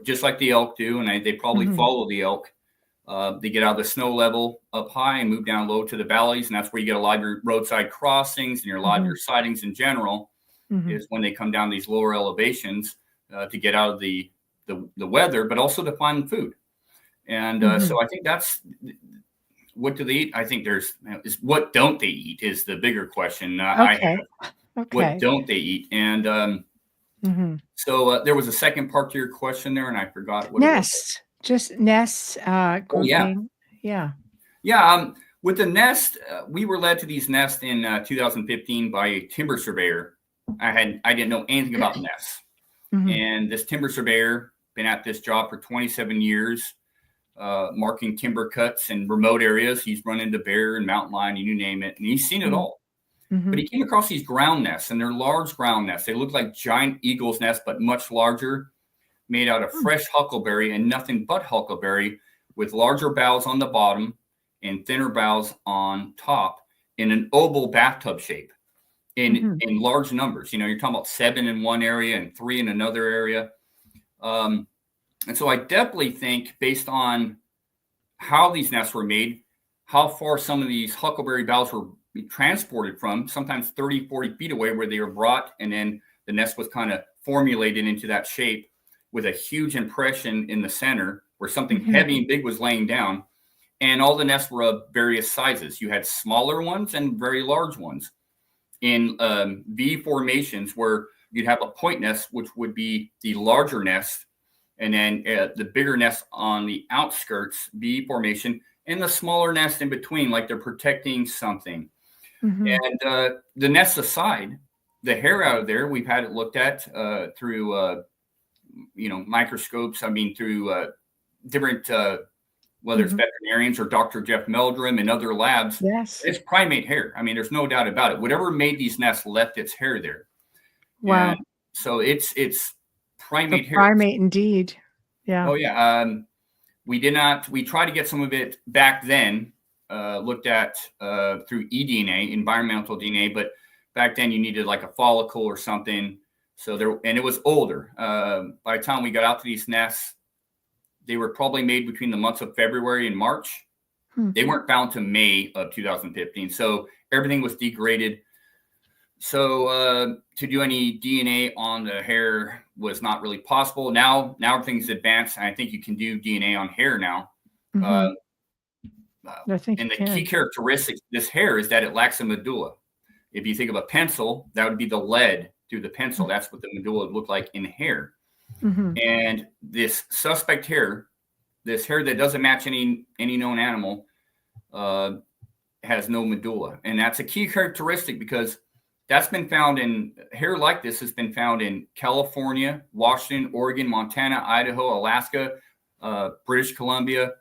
just like the elk do. And they probably follow the elk. They get out of the snow level up high and move down low to the valleys. And that's where you get a lot of your roadside crossings and a lot of your sightings in general is when they come down these lower elevations to get out of the weather, but also to find food. And so I think that's what do they eat? I think is what don't they eat is the bigger question. What don't they eat? And so there was a second part to your question there, and I forgot what nests. Just nests. Grouping. Yeah. With the nest, we were led to these nests in 2015 by a timber surveyor. I didn't know anything about nests, and this timber surveyor been at this job for 27 years. Marking timber cuts in remote areas. He's run into bear and mountain lion, and you name it, and he's seen it all. But he came across these ground nests, and they're large ground nests. They look like giant eagle's nests, but much larger, made out of fresh huckleberry and nothing but huckleberry, with larger boughs on the bottom and thinner boughs on top in an oval bathtub shape in large numbers. You're talking about 7 in one area and 3 in another area. And so I definitely think, based on how these nests were made, how far some of these huckleberry boughs were transported from, sometimes 30, 40 feet away where they were brought, and then the nest was kind of formulated into that shape with a huge impression in the center where something heavy and big was laying down. And all the nests were of various sizes. You had smaller ones and very large ones in V formations, where you'd have a point nest, which would be the larger nest, and then the bigger nest on the outskirts, V formation, and the smaller nest in between, like they're protecting something. And the nest aside, the hair out of there, we've had it looked at through, microscopes. Through different, whether it's veterinarians or Dr. Jeff Meldrum and other labs. Yes. It's primate hair. There's no doubt about it. Whatever made these nests left its hair there. Wow. And so it's primate hair. Primate indeed. Yeah. Oh yeah. We tried to get some of it back then, looked at through eDNA, environmental DNA, but back then you needed like a follicle or something. So and it was older. By the time we got out to these nests, they were probably made between the months of February and March. They weren't found to May of 2015. So everything was degraded. So to do any DNA on the hair was not really possible. Now everything's advanced, and I think you can do DNA on hair now. I think and the key characteristics of this hair is that it lacks a medulla. If you think of a pencil, that would be the lead through the pencil. That's what the medulla would look like in hair. And this suspect hair, this hair that doesn't match any known animal, has no medulla. And that's a key characteristic because that's been found in hair like this has been found in California, Washington, Oregon, Montana, Idaho, Alaska, British Columbia.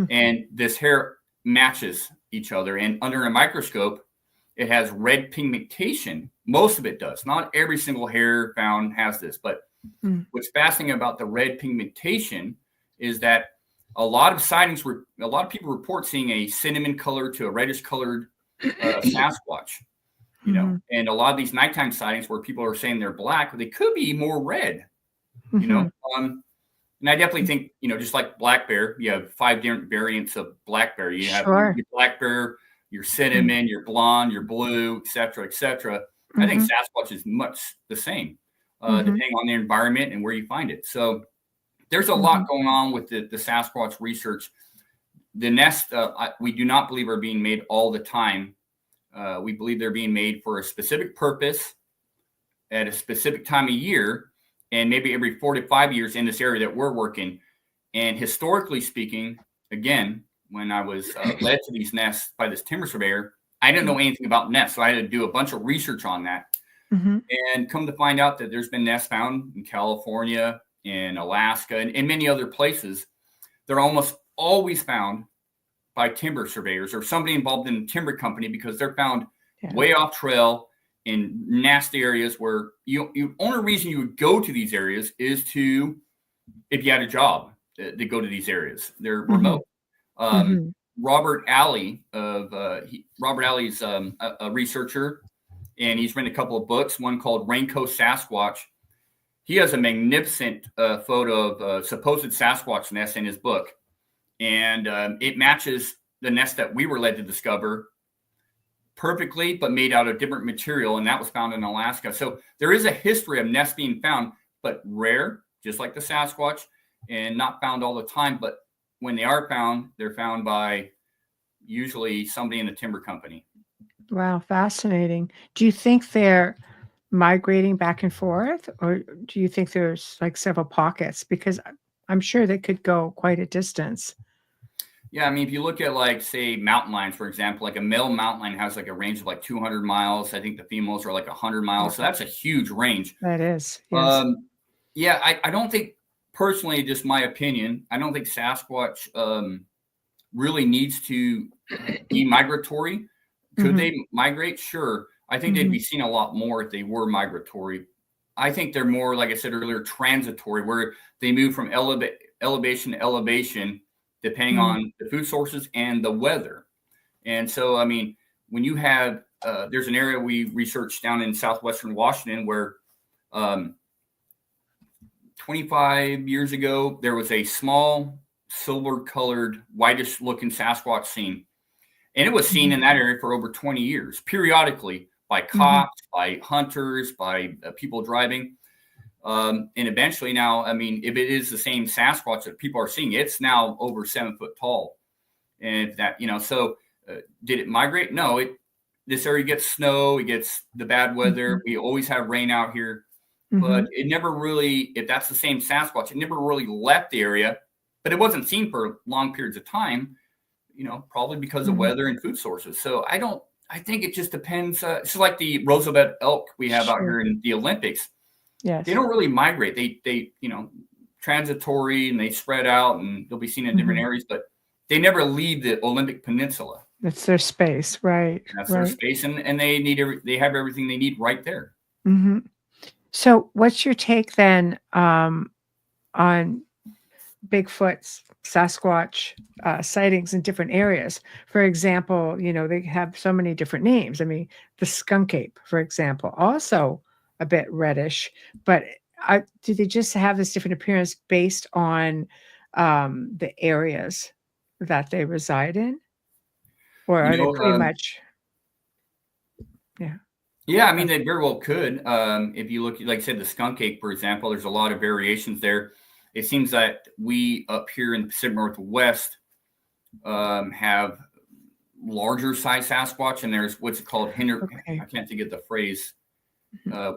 And this hair matches each other. And under a microscope, it has red pigmentation. Most of it does. Not every single hair found has this. But what's fascinating about the red pigmentation is that a lot of people report seeing a cinnamon color to a reddish colored Sasquatch. You know, and a lot of these nighttime sightings where people are saying they're black, they could be more red. You know, and I definitely think, you know, just like black bear, you have 5 different variants of black bear. You have your black bear, your cinnamon, your blonde, your blue, et cetera, et cetera. I think Sasquatch is much the same, depending on the environment and where you find it. So there's a lot going on with the Sasquatch research. The nests, we do not believe are being made all the time. We believe they're being made for a specific purpose at a specific time of year, and maybe every 4 to 5 years in this area that we're working. And historically speaking, again, when I was led to these nests by this timber surveyor, I didn't know anything about nests. So I had to do a bunch of research on that and come to find out that there's been nests found in California, in Alaska, and many other places. They're almost always found by timber surveyors or somebody involved in a timber company because they're found way off trail in nasty areas where you only reason you would go to these areas is to, if you had a job to go to these areas. They're remote. Robert Alley Alley's a researcher, and he's written a couple of books, one called Raincoat Sasquatch. He has a magnificent photo of a supposed Sasquatch nest in his book. And it matches the nest that we were led to discover perfectly, but made out of different material. And that was found in Alaska. So there is a history of nests being found, but rare, just like the Sasquatch, and not found all the time. But when they are found, they're found by usually somebody in a timber company. Wow, fascinating. Do you think they're migrating back and forth, or do you think there's like several pockets? Because I'm sure they could go quite a distance. Yeah, I mean, if you look at, like, say, mountain lions, for example, like a male mountain lion has like a range of like 200 miles. I think the females are like 100 miles. So that's a huge range. That is. Yes. Yeah, I don't think, personally, just my opinion, I don't think Sasquatch really needs to be migratory. Could they migrate? Sure. I think they'd be seen a lot more if they were migratory. I think they're more, like I said earlier, transitory, where they move from elevation to elevation, depending on the food sources and the weather. And so, I mean, when you have, there's an area we researched down in southwestern Washington where 25 years ago, there was a small silver-colored, whitish-looking Sasquatch seen. And it was seen in that area for over 20 years, periodically, by cops, by hunters, by people driving. And eventually now, I mean, if it is the same Sasquatch that people are seeing, it's now over 7 foot tall. And that, you know, so did it migrate? No, this area gets snow, it gets the bad weather. We always have rain out here, but it never really, if that's the same Sasquatch, it never really left the area, but it wasn't seen for long periods of time, you know, probably because of weather and food sources. So I think it just depends. It's like the Roosevelt elk we have out here in the Olympics. Yes. They don't really migrate. They, you know, transitory, and they spread out and they'll be seen in different areas, but they never leave the Olympic Peninsula. It's their space, right? That's their space, and they have everything they need right there. So what's your take then on Bigfoot's Sasquatch sightings in different areas? For example, you know, they have so many different names. I mean, the skunk ape, for example, also a bit reddish. But do they just have this different appearance based on the areas that they reside in? Or You are they know, pretty much, yeah. yeah, I mean, they very well could. If you look, like I said, the skunk ape, for example, there's a lot of variations there. It seems that we up here in the Pacific Northwest have larger size Sasquatch, and there's what's it called? Okay. I can't think of the phrase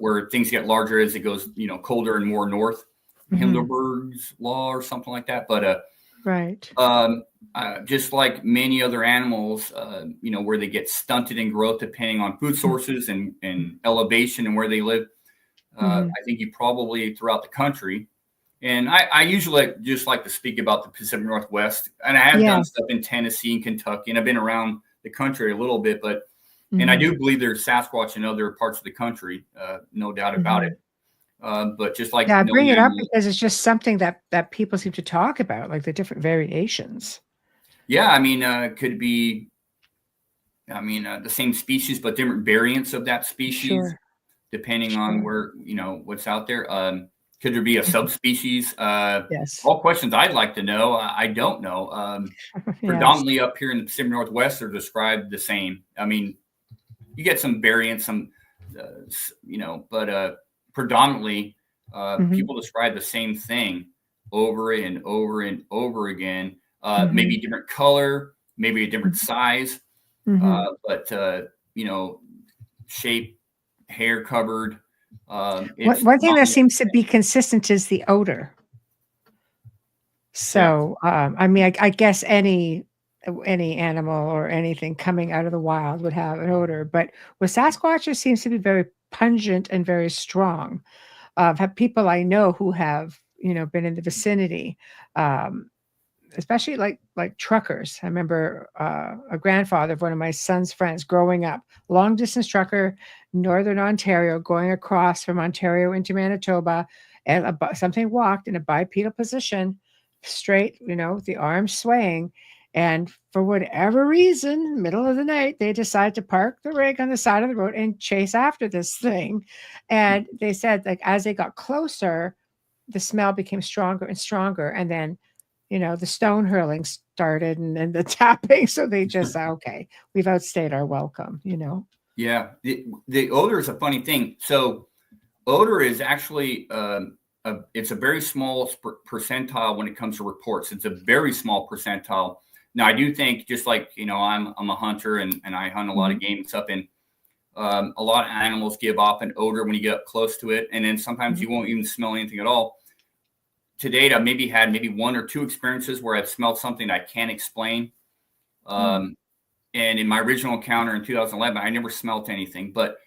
where things get larger as it goes, colder and more north. Hindenburg's law or something like that. But right. just like many other animals, where they get stunted in growth depending on food sources and elevation and where they live. I think you probably throughout the country. And I usually just like to speak about the Pacific Northwest. And I have done stuff in Tennessee and Kentucky, and I've been around the country a little bit. And I do believe there's Sasquatch in other parts of the country, no doubt about it. But just like I bring it up because it's just something that people seem to talk about, like the different variations. Yeah, I mean, could be, the same species, but different variants of that species, depending on where, what's out there. Could there be a subspecies? Yes. All questions I'd like to know. I don't know. Predominantly up here in the Pacific Northwest are described the same. I mean, you get some variants, but predominantly people describe the same thing over and over and over again. Maybe different color, maybe a different size, but shape, hair covered. One thing that seems to be consistent is the odor. So, I guess any animal or anything coming out of the wild would have an odor, but with Sasquatch, it seems to be very pungent and very strong. I've had people I know who have, been in the vicinity, especially like truckers. I remember a grandfather of one of my son's friends growing up, long distance trucker, Northern Ontario, going across from Ontario into Manitoba, and something walked in a bipedal position, straight, the arms swaying. And for whatever reason, middle of the night, they decided to park the rig on the side of the road and chase after this thing. And they said, like, as they got closer, the smell became stronger and stronger. And then, the stone hurling started and the tapping. So they just said, okay, we've outstayed our welcome, Yeah. The odor is a funny thing. So odor is actually, it's a very small percentile when it comes to reports. It's a very small percentile. Now, I do think, just like, I'm a hunter and I hunt a lot of game and stuff, and a lot of animals give off an odor when you get up close to it. And then sometimes you won't even smell anything at all. To date, I've had one or two experiences where I've smelled something I can't explain. And in my original encounter in 2011, I never smelled anything. But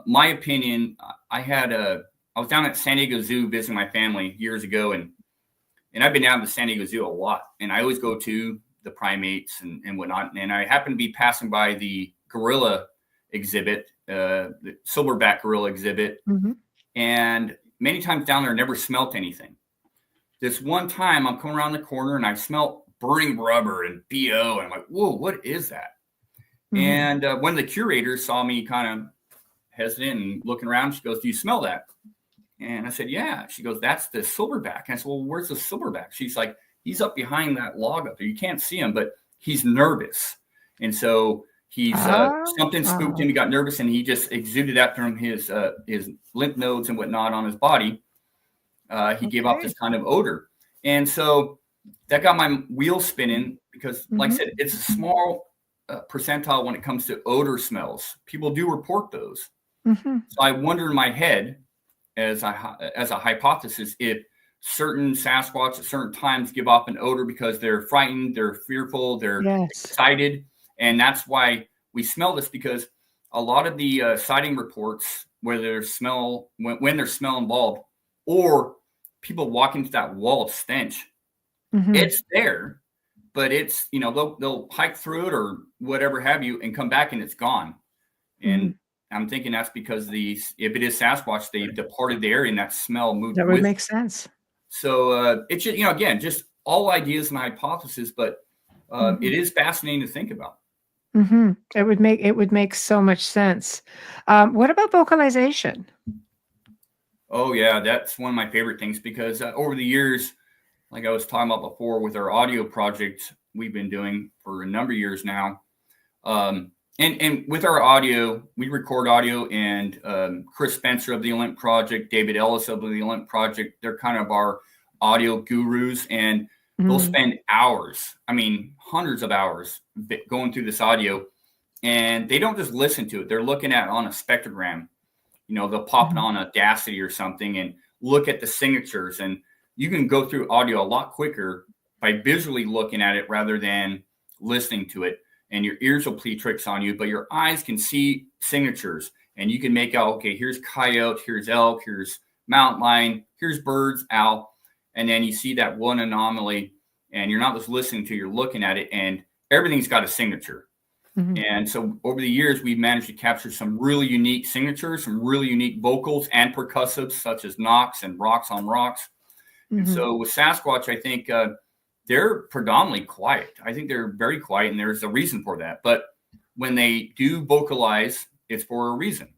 my opinion, I was down at San Diego Zoo visiting my family years ago, and I've been down to San Diego Zoo a lot. And I always go to the primates and whatnot. And I happened to be passing by the gorilla exhibit, the silverback gorilla exhibit. And many times down there, I never smelt anything. This one time I'm coming around the corner and I smelt burning rubber and BO. And I'm like, whoa, what is that? And one of the curators saw me kind of hesitant and looking around. She goes, do you smell that? And I said, yeah. She goes, that's the silverback. And I said, well, where's the silverback? She's like, he's up behind that log up there. You can't see him, but he's nervous. And so he's something spooked him. He got nervous and he just exuded that from his lymph nodes and whatnot on his body. He gave off this kind of odor. And so that got my wheels spinning because, like I said, it's a small percentile when it comes to odor smells. People do report those. So I wonder in my head, as a hypothesis, if certain Sasquatch at certain times give off an odor because they're frightened, they're fearful, they're excited. And that's why we smell this, because a lot of the sighting reports, where there's smell, when there's smell involved, or people walk into that wall of stench, it's there, but it's, they'll hike through it or whatever have you and come back and it's gone. And I'm thinking that's because if it is Sasquatch, they departed the area and that smell moved. That would make sense. So it's just, again, just all ideas and hypotheses, but it is fascinating to think about. It would make so much sense. What about vocalization? Oh yeah, that's one of my favorite things because over the years, like I was talking about before, with our audio project we've been doing for a number of years now, and with our audio, we record audio, and Chris Spencer of the Olymp Project, David Ellis of the Olymp Project, they're kind of our audio gurus, and they'll spend hours, I mean, hundreds of hours going through this audio, and they don't just listen to it. They're looking at it on a spectrogram. They'll pop it on Audacity or something and look at the signatures, and you can go through audio a lot quicker by visually looking at it rather than listening to it. And your ears will play tricks on you, but your eyes can see signatures, and you can make out, okay, here's coyote, here's elk, here's mountain lion, here's birds, owl. And then you see that one anomaly, and you're not just listening to, you're looking at it, and everything's got a signature. And so over the years, we've managed to capture some really unique signatures, some really unique vocals and percussives, such as knocks and rocks on rocks. And so with Sasquatch, I think they're predominantly quiet. I think they're very quiet, and there's a reason for that. But when they do vocalize, it's for a reason,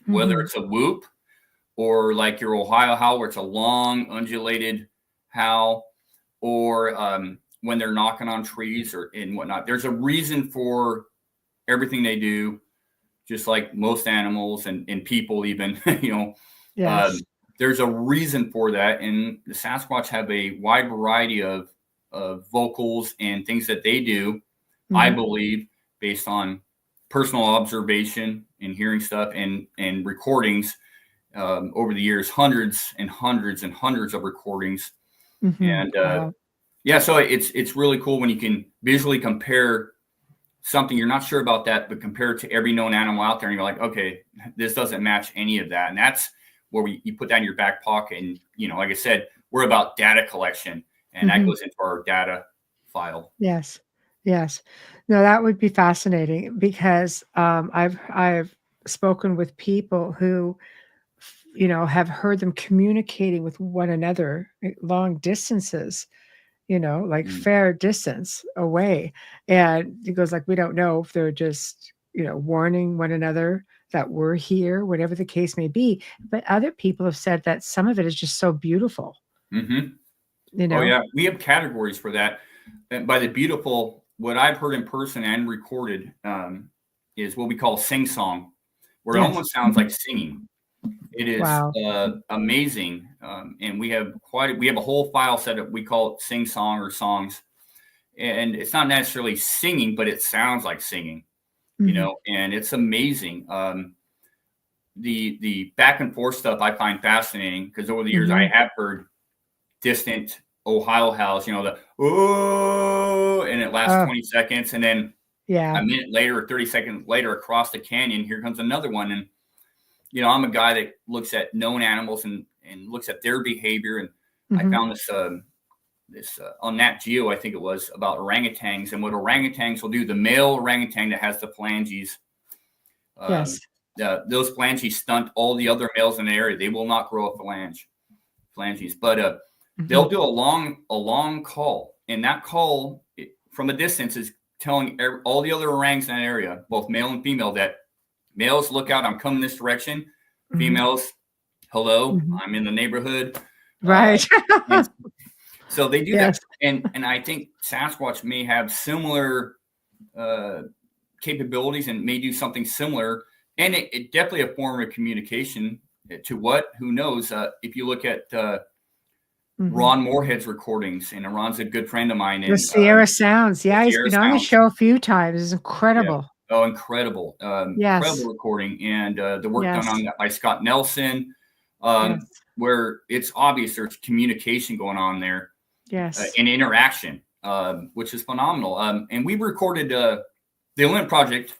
whether it's a whoop or like your Ohio howl, where it's a long, undulated howl, or when they're knocking on trees or and whatnot. There's a reason for everything they do, just like most animals and people even, Yes. There's a reason for that. And the Sasquatch have a wide variety of vocals and things that they do, I believe, based on personal observation and hearing stuff and recordings over the years, hundreds and hundreds and hundreds of recordings. And so it's really cool when you can visually compare something you're not sure about that, but compare it to every known animal out there, and you're like, okay, this doesn't match any of that. And that's where you put that in your back pocket. And, like I said, we're about data collection, and that goes into our data file. Yes. No, that would be fascinating because I've spoken with people who, have heard them communicating with one another long distances, like fair distance away. And it goes like, we don't know if they're just, warning one another that we're here, whatever the case may be. But other people have said that some of it is just so beautiful. Oh yeah, we have categories for that. And by the beautiful, what I've heard in person and recorded is what we call sing song, where it almost sounds like singing. It is amazing, and we have a whole file set up. We call it sing song or songs, and it's not necessarily singing, but it sounds like singing, and it's amazing. The back and forth stuff I find fascinating because over the years I have heard distant Ohio howls, the oh, and it lasts 20 seconds, and then a minute later or 30 seconds later across the canyon, here comes another one. And I'm a guy that looks at known animals and looks at their behavior. And I found this on Nat Geo, I think it was, about orangutans and what orangutans will do. The male orangutan that has the phalanges, those phalanges stunt all the other males in the area. They will not grow a phalanges, but they'll do a long call, and that call from a distance is telling all the other orangs in that area, both male and female, that males, look out, I'm coming this direction. Females, hello, I'm in the neighborhood. Right. So they do that. And I think Sasquatch may have similar capabilities and may do something similar. And it definitely a form of communication to what? Who knows? If you look at Ron Moorhead's recordings, and Ron's a good friend of mine. The Sierra Sounds. Yeah, he's been on the show a few times. It's incredible. Yeah. Oh, incredible. Incredible recording. And the work done on that by Scott Nelson, where it's obvious there's communication going on there. And interaction, which is phenomenal. And we recorded, the Olymp Project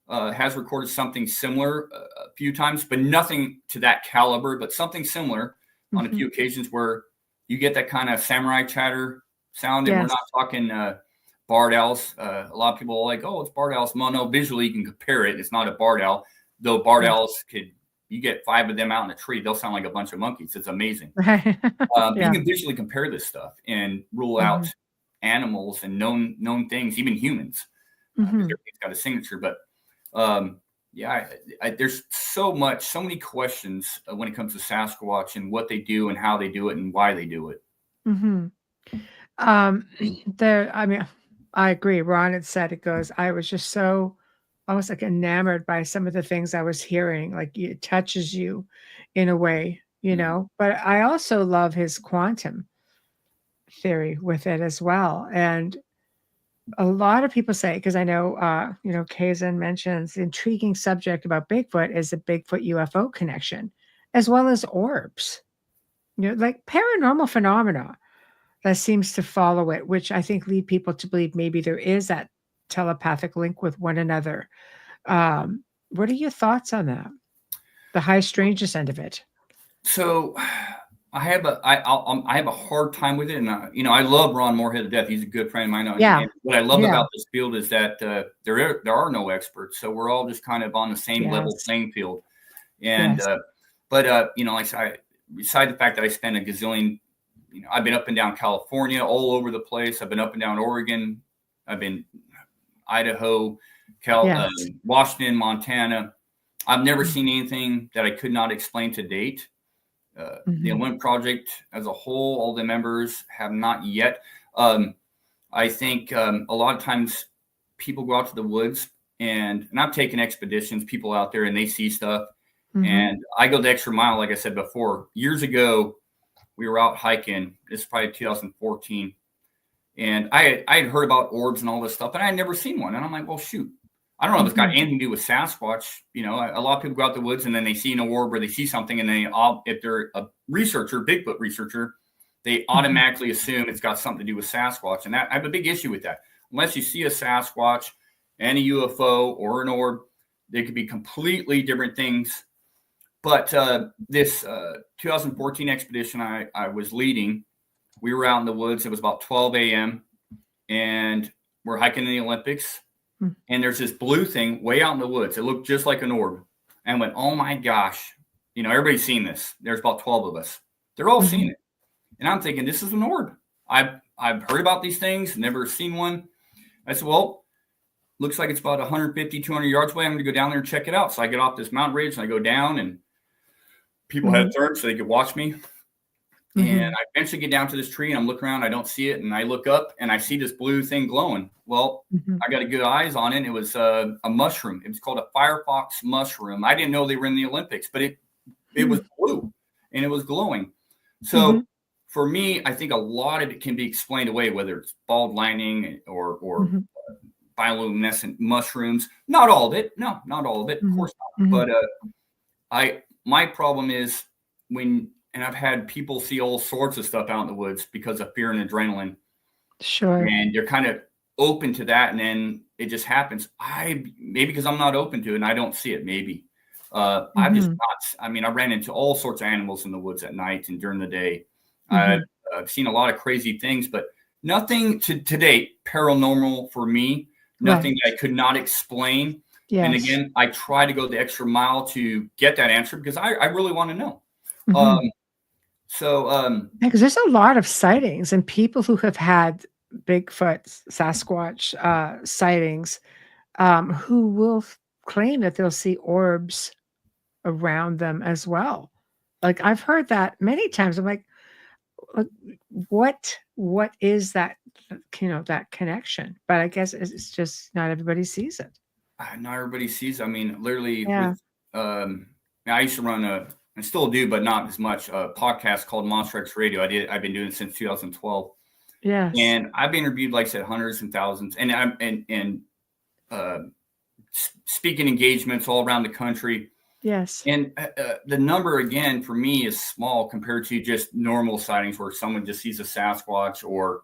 has recorded something similar a few times, but nothing to that caliber, but something similar on a few occasions where you get that kind of samurai chatter sound. And we're not talking barred owls. A lot of people are like, oh, it's barred owls. No, visually you can compare it. It's not a barred owl, though barred owls you get 5 of them out in a tree, they'll sound like a bunch of monkeys. It's amazing. You can visually compare this stuff and rule out animals and known things, even humans. Everything's got a signature. But Yeah, there's so many questions when it comes to Sasquatch and what they do and how they do it and why they do it. Hmm. Um, I mean, I agree. Ron had said it goes, I was just so almost like enamored by some of the things I was hearing. Like it touches you in a way, Mhm. but I also love his quantum theory with it as well. And a lot of people say, because I know, Kazan mentions the intriguing subject about Bigfoot is the Bigfoot UFO connection, as well as orbs, like paranormal phenomena that seems to follow it, which I think lead people to believe maybe there is that telepathic link with one another. What are your thoughts on that? The high strangeness end of it. So I have a hard time with it, and I love Ron Moorhead to death. He's a good friend of mine, Yeah. and what I love Yeah. about this field is that there are no experts, so we're all just kind of on the same level Yes. playing field. And Yes. like I said, beside the fact that I spent a gazillion, I've been up and down California, all over the place. I've been up and down Oregon. I've been Idaho, Yes. Washington, Montana. I've never seen anything that I could not explain to date. The Mhm. Olymp Project as a whole, all the members have not yet. I think a lot of times people go out to the woods, and I've taken expeditions, people out there, and they see stuff. Mhm. And I go the extra mile, like I said before. Years ago, we were out hiking. This is probably 2014. And I had heard about orbs and all this stuff, but I had never seen one. And I'm like, well, shoot. I don't know if it's got Mhm. anything to do with Sasquatch. A lot of people go out the woods and then they see an orb or they see something, and if they're a researcher, Bigfoot researcher, they automatically assume it's got something to do with Sasquatch. And I have a big issue with that. Unless you see a Sasquatch and a UFO or an orb, they could be completely different things. But this 2014 expedition I was leading, we were out in the woods. It was about 12 a.m. and we're hiking in the Olympics. Mm. And there's this blue thing way out in the woods. It looked just like an orb. And I went, oh my gosh. Everybody's seen this. There's about 12 of us. They're all seeing it. And I'm thinking, this is an orb. I've heard about these things, never seen one. I said, well, looks like it's about 150, 200 yards away. I'm going to go down there and check it out. So I get off this mountain ridge and I go down, and people had turned so they could watch me. And I eventually get down to this tree and I'm looking around. I don't see it. And I look up and I see this blue thing glowing. Well, I got a good eyes on it. It was a mushroom. It was called a firefox mushroom. I didn't know they were in the Olympics, but it was blue and it was glowing. So for me, I think a lot of it can be explained away, whether it's bald lightning or bioluminescent mushrooms. Not all of it. No, not all of it. Of course not. But my problem is and I've had people see all sorts of stuff out in the woods because of fear and adrenaline. Sure. And they're kind of open to that. And then it just happens. Maybe because I'm not open to it and I don't see it, maybe. I've just not, I ran into all sorts of animals in the woods at night and during the day. I've seen a lot of crazy things, but nothing to date paranormal for me, nothing that I could not explain. Yes. And again, I try to go the extra mile to get that answer because I really want to know. Because there's a lot of sightings and people who have had Bigfoot, Sasquatch sightings, who will claim that they'll see orbs around them as well. Like I've heard that many times. I'm like, what is that? That connection. But I guess it's just not everybody sees it. Not everybody sees. Literally, with, I used to run I still do, but not as much. A podcast called Monster X Radio. I've been doing it since 2012. Yes. And I've interviewed, like I said, hundreds and thousands, and speaking engagements all around the country. Yes. And the number again for me is small compared to just normal sightings where someone just sees a Sasquatch or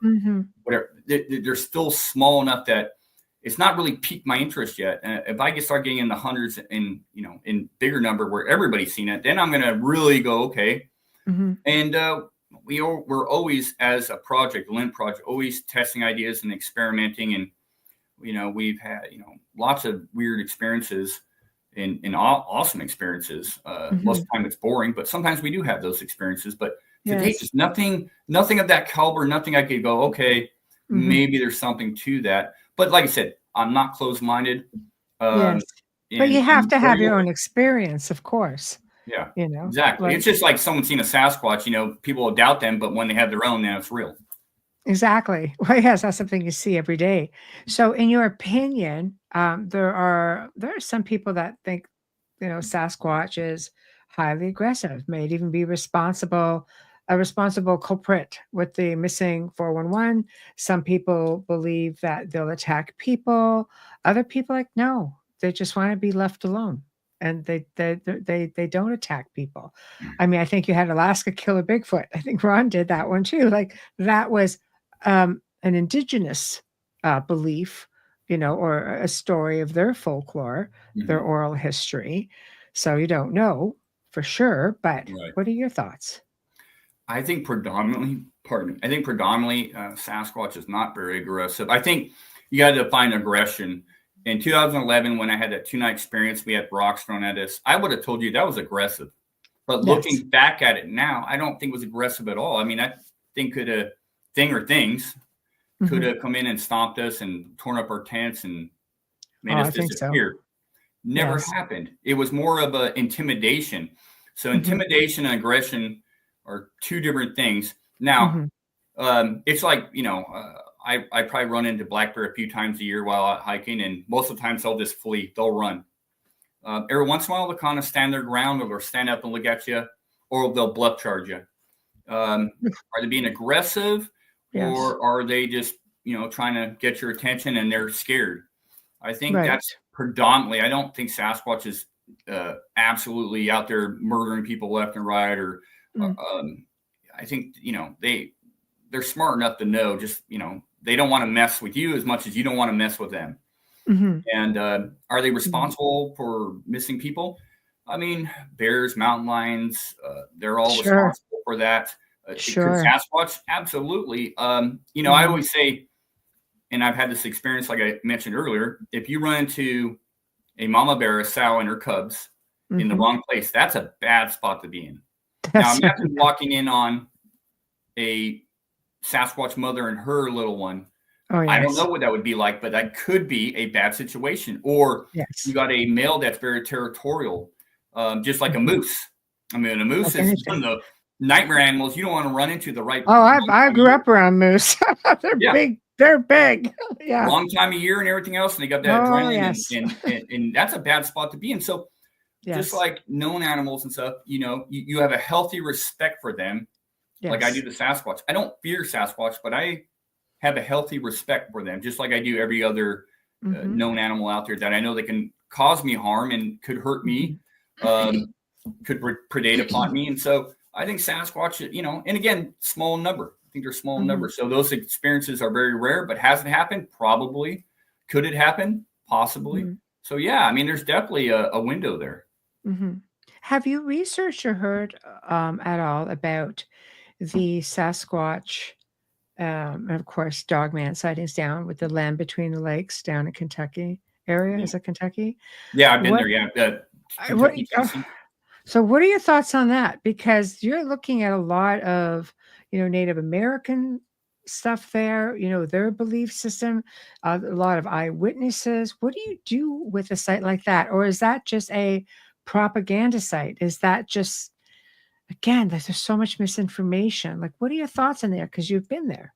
whatever. They're still small enough that it's not really piqued my interest yet. If I start getting in the hundreds and in bigger number where everybody's seen it, then I'm going to really go, okay. And we're always, as a project, Olymp Project, always testing ideas and experimenting. And, we've had, lots of weird experiences and awesome experiences. Most of the time it's boring, but sometimes we do have those experiences. But today, just nothing of that caliber, nothing I could go, okay, maybe there's something to that. But like I said, I'm not closed-minded. But you have to have your very own experience, of course. Yeah, You know, exactly. like It's just like someone seen a Sasquatch, you know, people will doubt them, but when they have their own, then it's real. exactly. Well, yes, that's something you see every day. So, in your opinion, there are some people that think, Sasquatch is highly aggressive, may even be a responsible culprit with the missing 411. Some people believe that they'll attack people. Other people like no, they just want to be left alone, and they don't attack people. I mean, I think you had Alaska Killer Bigfoot. I think Ron did that one too. Like that was an indigenous belief, or a story of their folklore, their Mhm. oral history. So you don't know for sure, but Right. what are your thoughts? I think predominantly, pardon me, I think predominantly Sasquatch is not very aggressive. I think you got to define aggression. In 2011, when I had that 2-night experience, we had rocks thrown at us. I would have told you that was aggressive. But Yes. looking back at it now, I don't think it was aggressive at all. I mean, that thing things could Hmm. have come in and stomped us and torn up our tents and Oh, made us I think so. disappear. Never Yes. happened. It was more of a intimidation. So Hmm. intimidation and aggression are two different things. Now, Hmm. it's like, I probably run into black bear a few times a year while out hiking, and most of the times they'll just flee, they'll run. Every once in a while, they'll kind of stand their ground, or they'll stand up and look at you, or they'll bluff charge you. Are they being aggressive, Yes. or are they just, trying to get your attention and they're scared? I think Right. that's predominantly. I don't think Sasquatch is absolutely out there murdering people left and right, or Mm. I think they're smart enough to know just they don't want to mess with you as much as you don't want to mess with them. Hmm. And are they Hmm. responsible for missing people? I mean, bears, mountain lions, they're all Sure. responsible for that. Could Sure. Sasquatch? Absolutely. I Hmm. always say, and I've had this experience, like I mentioned earlier, if you run into a mama bear, a sow, and her cubs in the Hmm. wrong place, that's a bad spot to be in. Now, That's imagine walking in on a Sasquatch mother and her little one. oh I don't yes. know what that would be like, but that could be a bad situation. Or you Yes. got a male that's very territorial, just like a Hmm. moose. I mean, a moose Like is anything. one of the nightmare animals. You don't want to run into the Oh, I wrong I time of grew year. up around moose. They're Yeah, big. They're big. Yeah. wrong time of year and everything else, and they got that Oh adrenaline, and yes. and that's a bad spot to be in. So just Yes. like known animals and stuff, you have a healthy respect for them, like I do Yes. the Sasquatch. I don't fear Sasquatch, but I have a healthy respect for them, just like I do every other Hmm. known animal out there that I know that can cause me harm and could hurt me, Hmm. um, could predate upon me. And so I think Sasquatch, and again, small in number. I think they're small in Hmm. number. So those experiences are very rare, but has it happened? Probably. Could it happen? Possibly. Hmm. So yeah, I mean, there's definitely a window there. Hmm. Have you researched or heard at all about the Sasquatch, and of course, dogman sightings down with the land between the lakes down in Kentucky area? Yeah, Is it Kentucky? yeah, I've been What? there. Yeah, What? Kentucky, Tennessee. So, what are your thoughts on that? Because you're looking at a lot of, Native American stuff there, their belief system, a lot of eyewitnesses. What do you do with a site like that? Or is that just a propaganda site? Is that just, again, there's just so much misinformation. Like, what are your thoughts on there? Because you've been there.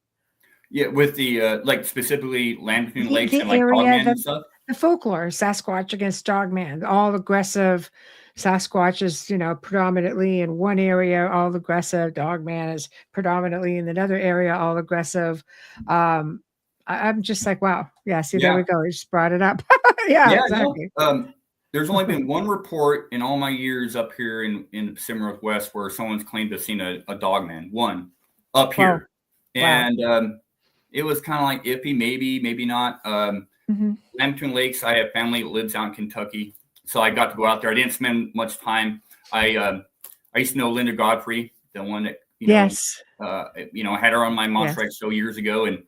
Yeah, with the like specifically land between lakes The and like area, dogman and stuff. the folklore, Sasquatch against Dogman, all aggressive. Sasquatch is, predominantly in one area, all aggressive. Dogman is predominantly in another area, all aggressive. I'm just like, wow. Yeah, see, there Yeah, we go. You just brought it up. Yeah, yeah, no. exactly. There's only been one report in all my years up here in the Pacific Northwest where someone's claimed to have seen a dog man. One up Wow. here, Wow. and it was kind of like iffy, maybe not. Hmm. Land between lakes. I have family that lives out in Kentucky, so I got to go out there. I didn't spend much time. I used to know Linda Godfrey, the one that Yes. I had her on my Yes. Montreux show years ago, and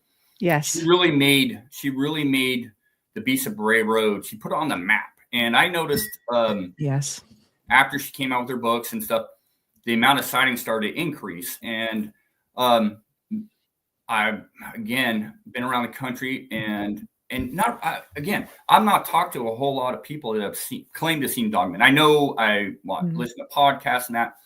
she Yes. really made the Beast of Bray Road. She put it on the map. And I noticed Yes. after she came out with her books and stuff, the amount of sightings started to increase. And I've again been around the country, and and not again, I'm not talked to a whole lot of people that have claimed to seen dogmen. I know listen to podcasts and that.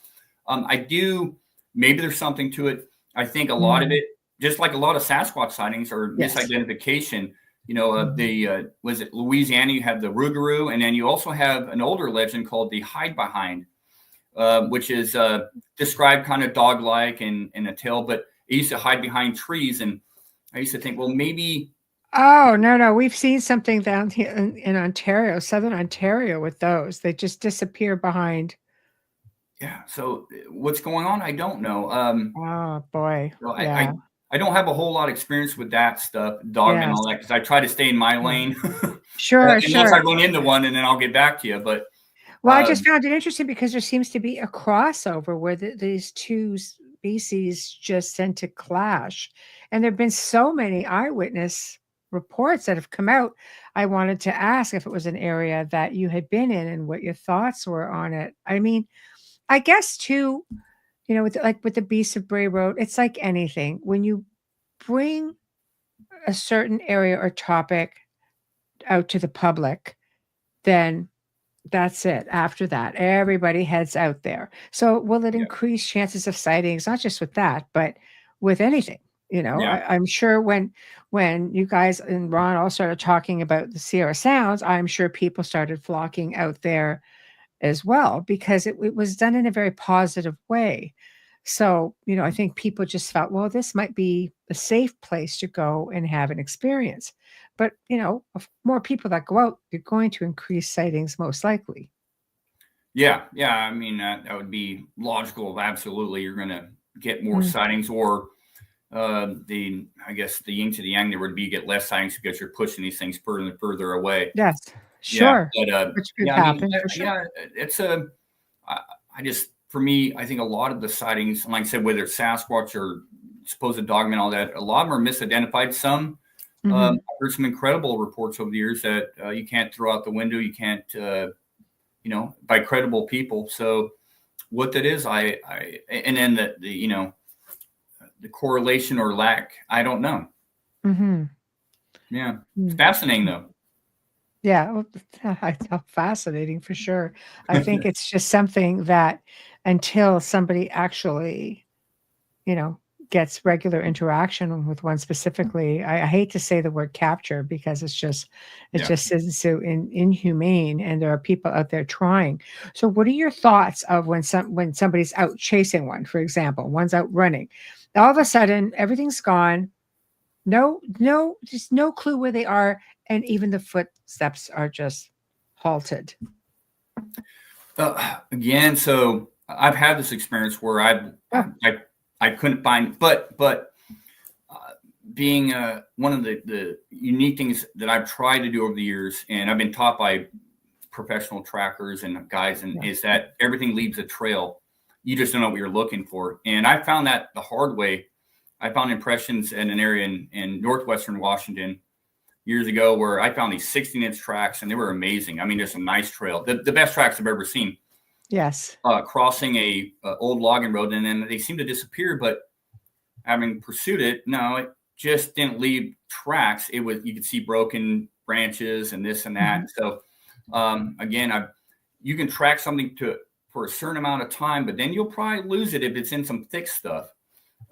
I do. Maybe there's something to it. I think a lot of it, just like a lot of Sasquatch sightings or misidentification. Was it Louisiana? You have the Rougarou, and then you also have an older legend called the Hide Behind, which is described kind of dog-like and a tail, but it used to hide behind trees. And I used to think, well, maybe. Oh, no. We've seen something down here in Ontario, Southern Ontario with those. They just disappear behind. Yeah. So what's going on? I don't know. Oh, boy. Well, Yeah. I don't have a whole lot of experience with that stuff, dogmen and all that, because I try to stay in my lane. Sure. Unless I run into one, and then I'll get back to you. But well, I just found it interesting because there seems to be a crossover where these two species just tend to clash. And there have been so many eyewitness reports that have come out. I wanted to ask if it was an area that you had been in and what your thoughts were on it. I mean, I guess too, with the Beasts of Bray Road, it's like anything. When you bring a certain area or topic out to the public, then that's it. After that, everybody heads out there. So will it increase chances of sightings, not just with that, but with anything? I'm sure when you guys and Ron all started talking about the Sierra Sounds, I'm sure people started flocking out there as well, because it was done in a very positive way. So, I think people just felt, well, this might be a safe place to go and have an experience. But, more people that go out, you're going to increase sightings most likely. Yeah. I mean, that would be logical. Absolutely. You're going to get more sightings, or I guess the yin to the yang, there would be get less sightings because you're pushing these things further and further away. Yes, sure. Yeah, but which could happen. For sure. Yeah, it's for me, I think a lot of the sightings, like I said, whether it's Sasquatch or supposed dogmen, all that, a lot of them are misidentified. Some I've heard some incredible reports over the years that you can't throw out the window. You can't, by credible people. So what that is, and then the correlation or lack, I don't know. Yeah, it's fascinating though. Yeah, well, fascinating for sure. I think it's just something that until somebody actually, gets regular interaction with one specifically, I hate to say the word capture because it just is so inhumane, and there are people out there trying. So what are your thoughts of when somebody's out chasing one, for example, one's out running, all of a sudden everything's gone, just no clue where they are, and even the footsteps are just halted? Again, so I've had this experience where I couldn't find, but being one of the unique things that I've tried to do over the years, and I've been taught by professional trackers and guys, is that everything leaves a trail. You just don't know what you're looking for. And I found that the hard way. I found impressions in an area in northwestern Washington years ago where I found these 16-inch tracks, and they were amazing. I mean, there's some nice trail, the best tracks I've ever seen. Yes. Crossing a old logging road, and then they seemed to disappear. But having pursued it, no, it just didn't leave tracks. It was, you could see broken branches and this and that. So again, you can track something for a certain amount of time, but then you'll probably lose it if it's in some thick stuff.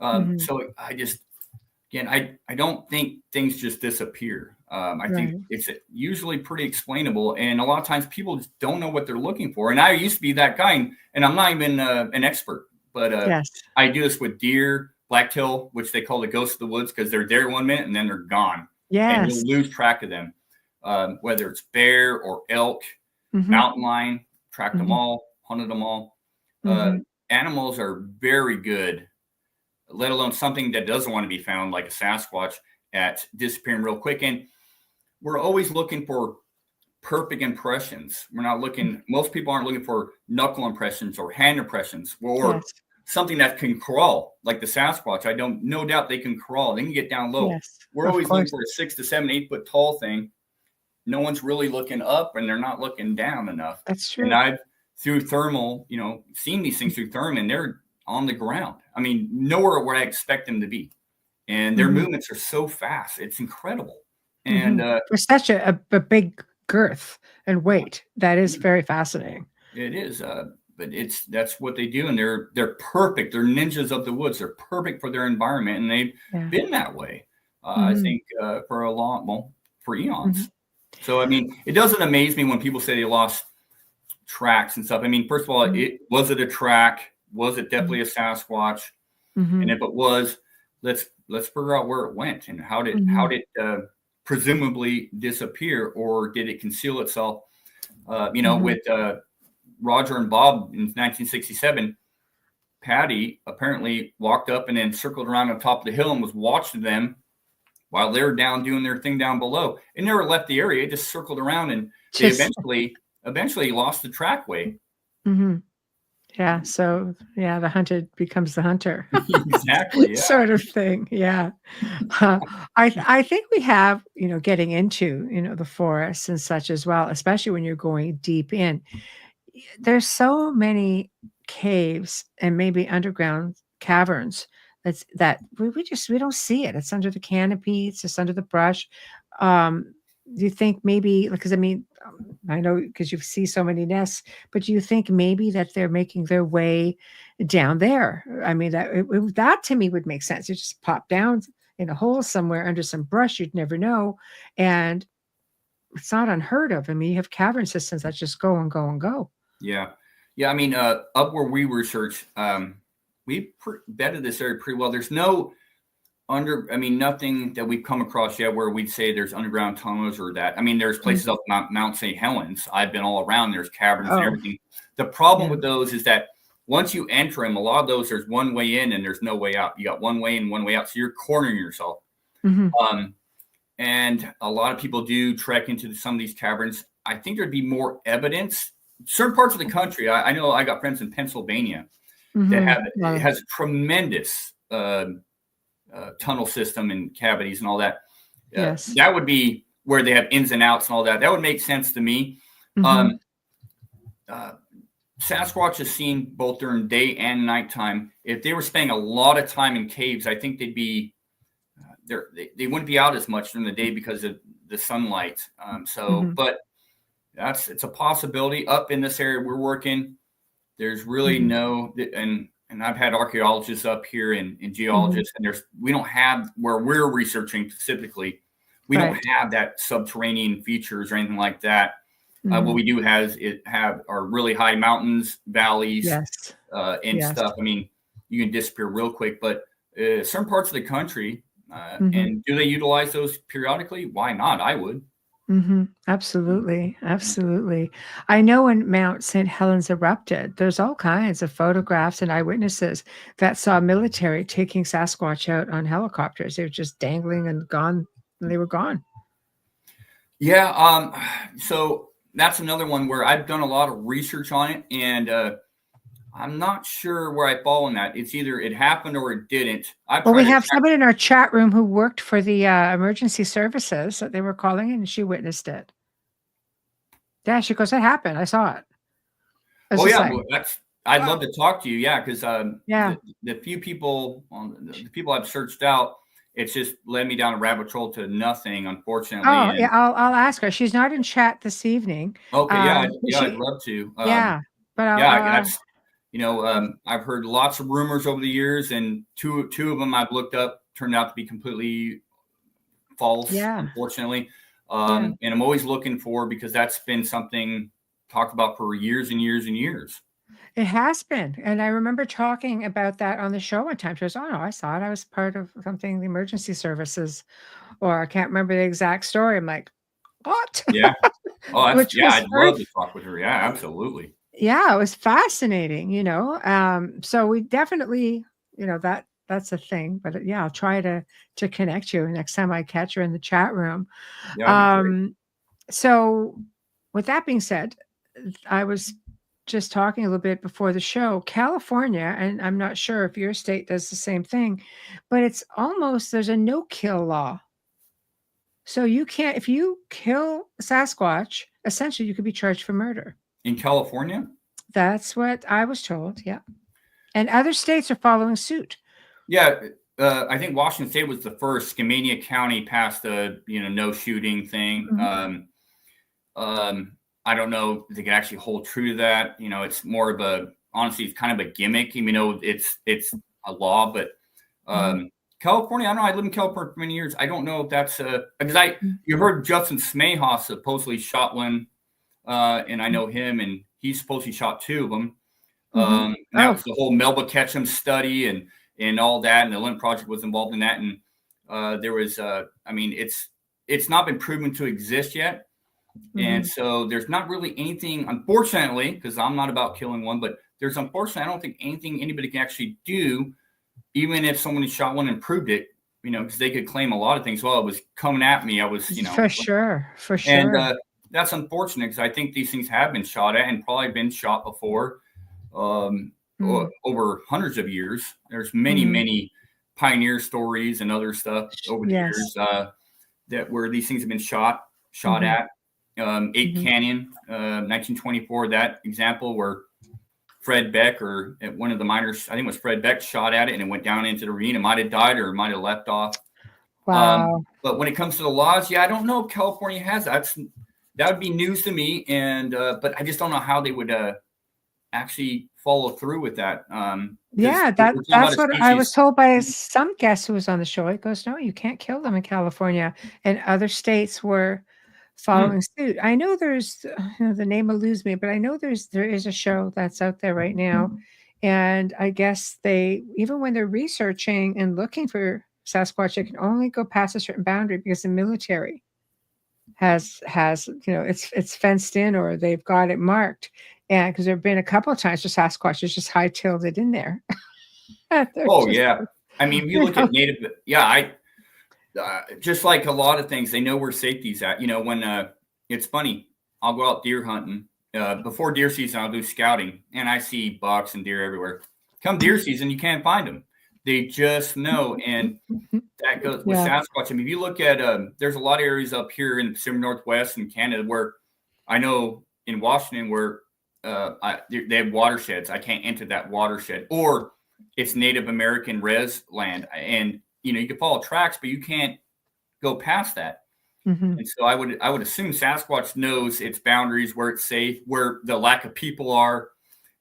So I don't think things just disappear. I think it's usually pretty explainable, and a lot of times people just don't know what they're looking for. And I used to be that guy, and I'm not even an expert, but I do this with deer, blacktail, which they call the ghosts of the woods, because they're there 1 minute and then they're gone. And you lose track of them, whether it's bear or elk, mountain lion, tracked them all, hunted them all. Animals are very good, let alone something that doesn't want to be found, like a Sasquatch, at disappearing real quick. And we're always looking for perfect impressions. We're not looking, most people aren't looking for knuckle impressions or hand impressions, or something that can crawl, like the Sasquatch. No doubt they can crawl. They can get down low. We're always looking for a 6 to 7, 8 foot tall thing. No one's really looking up, and they're not looking down enough. That's true. And I've, through thermal, seen these things through thermal, and they're on the ground. I mean, nowhere where I expect them to be. And their movements are so fast. It's incredible. And for such a big girth and weight, that is very fascinating. It is, but that's what they do, and they're perfect. They're ninjas of the woods. They're perfect for their environment, and they've been that way. I think for for eons. So I mean, it doesn't amaze me when people say they lost tracks and stuff. I mean, first of all, was it a track? Was it definitely a Sasquatch? And if it was, let's figure out where it went and how did presumably disappear, or did it conceal itself? With Roger and Bob in 1967, Patty apparently walked up and then circled around on top of the hill and was watching them while they were down doing their thing down below. It never left the area. It just circled around, and they eventually lost the trackway. Yeah. So the hunted becomes the hunter. Exactly. Yeah. Sort of thing. Yeah. I think we have, getting into, the forests and such as well, especially when you're going deep in. There's so many caves and maybe underground caverns that we don't see it. It's under the canopy. It's just under the brush. Do you think maybe, because I mean, I know because you see so many nests, but do you think maybe that they're making their way down there? I mean, that to me would make sense. You just pop down in a hole somewhere under some brush, you'd never know. And it's not unheard of. I mean, you have cavern systems that just go and go and go. Yeah. Yeah. I mean, up where we research, we vetted this area pretty well. There's nothing that we've come across yet where we'd say there's underground tunnels or that. I mean, there's places up Mount St. Helens. I've been all around. There's caverns and everything. The problem with those is that once you enter them, a lot of those, there's one way in and there's no way out. You got one way in, one way out. So you're cornering yourself. And a lot of people do trek into some of these caverns. I think there'd be more evidence. Certain parts of the country, I know I got friends in Pennsylvania that has a tremendous tunnel system and cavities and all that. Yes. That would be where they have ins and outs and all that. That would make sense to me. Sasquatch is seen both during day and nighttime. If they were spending a lot of time in caves, I think they'd be they wouldn't be out as much during the day because of the sunlight. But it's a possibility. Up in this area we're working, there's really no, and I've had archaeologists up here and geologists, and we don't have, where we're researching specifically, we don't have that subterranean features or anything like that. What we do are really high mountains, valleys, and stuff. I mean, you can disappear real quick, but certain parts of the country, and do they utilize those periodically? Why not? I would. Absolutely. Absolutely. I know when Mount St. Helens erupted, there's all kinds of photographs and eyewitnesses that saw military taking Sasquatch out on helicopters. They were just dangling and gone, and they were gone. Yeah. So that's another one where I've done a lot of research on it, and I'm not sure where I fall in that. It's either it happened or it didn't. Well, we have somebody in our chat room who worked for the emergency services that they were calling in, and she witnessed it. Yeah, she goes, "That happened. I saw it." I'd love to talk to you. Yeah, because the few people the people I've searched out, it's just led me down a rabbit hole to nothing, unfortunately. Oh, yeah, I'll ask her. She's not in chat this evening. Okay, I'd love to. I've heard lots of rumors over the years, and two of them I've looked up turned out to be completely false, unfortunately. And I'm always looking for, because that's been something talked about for years and years and years. It has been. And I remember talking about that on the show one time. She goes, "Oh, no, I saw it. I was part of something, the emergency services," or I can't remember the exact story. I'm like, what? Yeah. Oh, I'd love to talk with her. Yeah, absolutely. Yeah, it was fascinating, so we definitely, that's a thing, but I'll try to connect you next time I catch her in the chat room. So with that being said, I was just talking a little bit before the show, California, and I'm not sure if your state does the same thing, but there's a no-kill law. So you can't, if you kill Sasquatch, essentially you could be charged for murder. In California? That's what I was told, yeah. And other states are following suit. Yeah, I think Washington State was the first. Skamania County passed the no shooting thing. I don't know if they can actually hold true to that. It's more of honestly, it's kind of a gimmick. It's a law, but California, I don't know. I lived in California for many years. I don't know if that's because you heard Justin Smejas supposedly shot one, and I know him, and he supposedly shot 2 of them. That was the whole Melba Ketchum study and all that, and the Lynn Project was involved in that. And there was, it's not been proven to exist yet. And so there's not really anything, unfortunately, because I'm not about killing one, but there's unfortunately, I don't think anything anybody can actually do, even if somebody shot one and proved it, because they could claim a lot of things. Well, it was coming at me. I was, For sure. And that's unfortunate because I think these things have been shot at and probably been shot before over hundreds of years. There's many pioneer stories and other stuff over the years that where these things have been shot at. 8 Canyon, 1924, that example where Fred Beck or one of the miners, I think it was Fred Beck, shot at it and it went down into the ravine. It might have died or it might have left off. Wow. But when it comes to the laws, I don't know if California has that. That would be news to me. And but I just don't know how they would actually follow through with that. That's what I was told by some guest who was on the show. It goes, no, you can't kill them in California, and other states were following suit. I know there's the name eludes me, but I know there is a show that's out there right now, and I guess they, even when they're researching and looking for Sasquatch, they can only go past a certain boundary because the military has it's fenced in or they've got it marked. And because there have been a couple of times where Sasquatch is just high-tailed it in there. I mean, if you look at native, just like a lot of things, they know where safety's at. When it's funny, I'll go out deer hunting. Before deer season, I'll do scouting, and I see bucks and deer everywhere. Come deer season, you can't find them. They just know, and that goes with Sasquatch. I mean, if you look at, there's a lot of areas up here in the Pacific Northwest and Canada where I know in Washington where they have watersheds. I can't enter that watershed, or it's Native American res land, and you can follow tracks, but you can't go past that. And so I would assume Sasquatch knows its boundaries, where it's safe, where the lack of people are,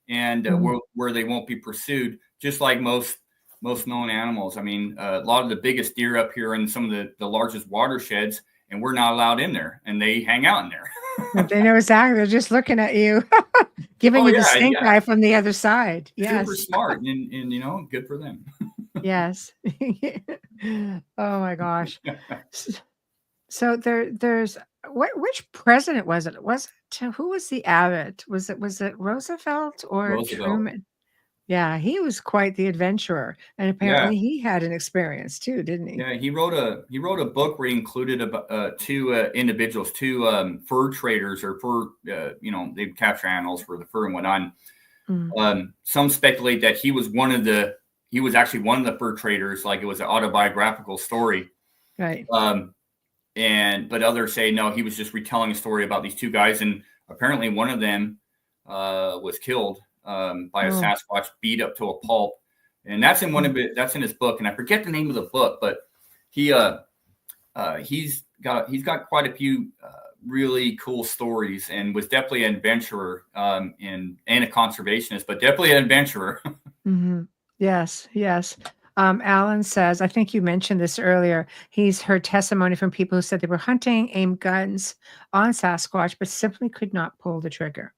and where they won't be pursued. Just like most known animals. I mean, a lot of the biggest deer up here in some of the largest watersheds, and we're not allowed in there, and they hang out in there. They know exactly. They're just looking at you, giving you the stink eye from the other side. Yes. Super smart and good for them. Yes. Oh my gosh. So there's which president was it? Who was the avid? Was it Roosevelt or Truman? Yeah, he was quite the adventurer, and apparently he had an experience too, didn't he? Yeah, he wrote a book where he included about 2 individuals, 2 fur traders or fur, they capture animals for the fur and whatnot. Some speculate that he was actually one of the fur traders, like it was an autobiographical story, right? But others say no, he was just retelling a story about these 2 guys, and apparently one of them was killed by a Sasquatch, beat up to a pulp, and that's in his book, and I forget the name of the book, but he's got quite a few really cool stories, and was definitely an adventurer and a conservationist, but definitely an adventurer. Yes. Alan says, I think you mentioned this earlier. He's heard testimony from people who said they were hunting, aimed guns on Sasquatch, but simply could not pull the trigger.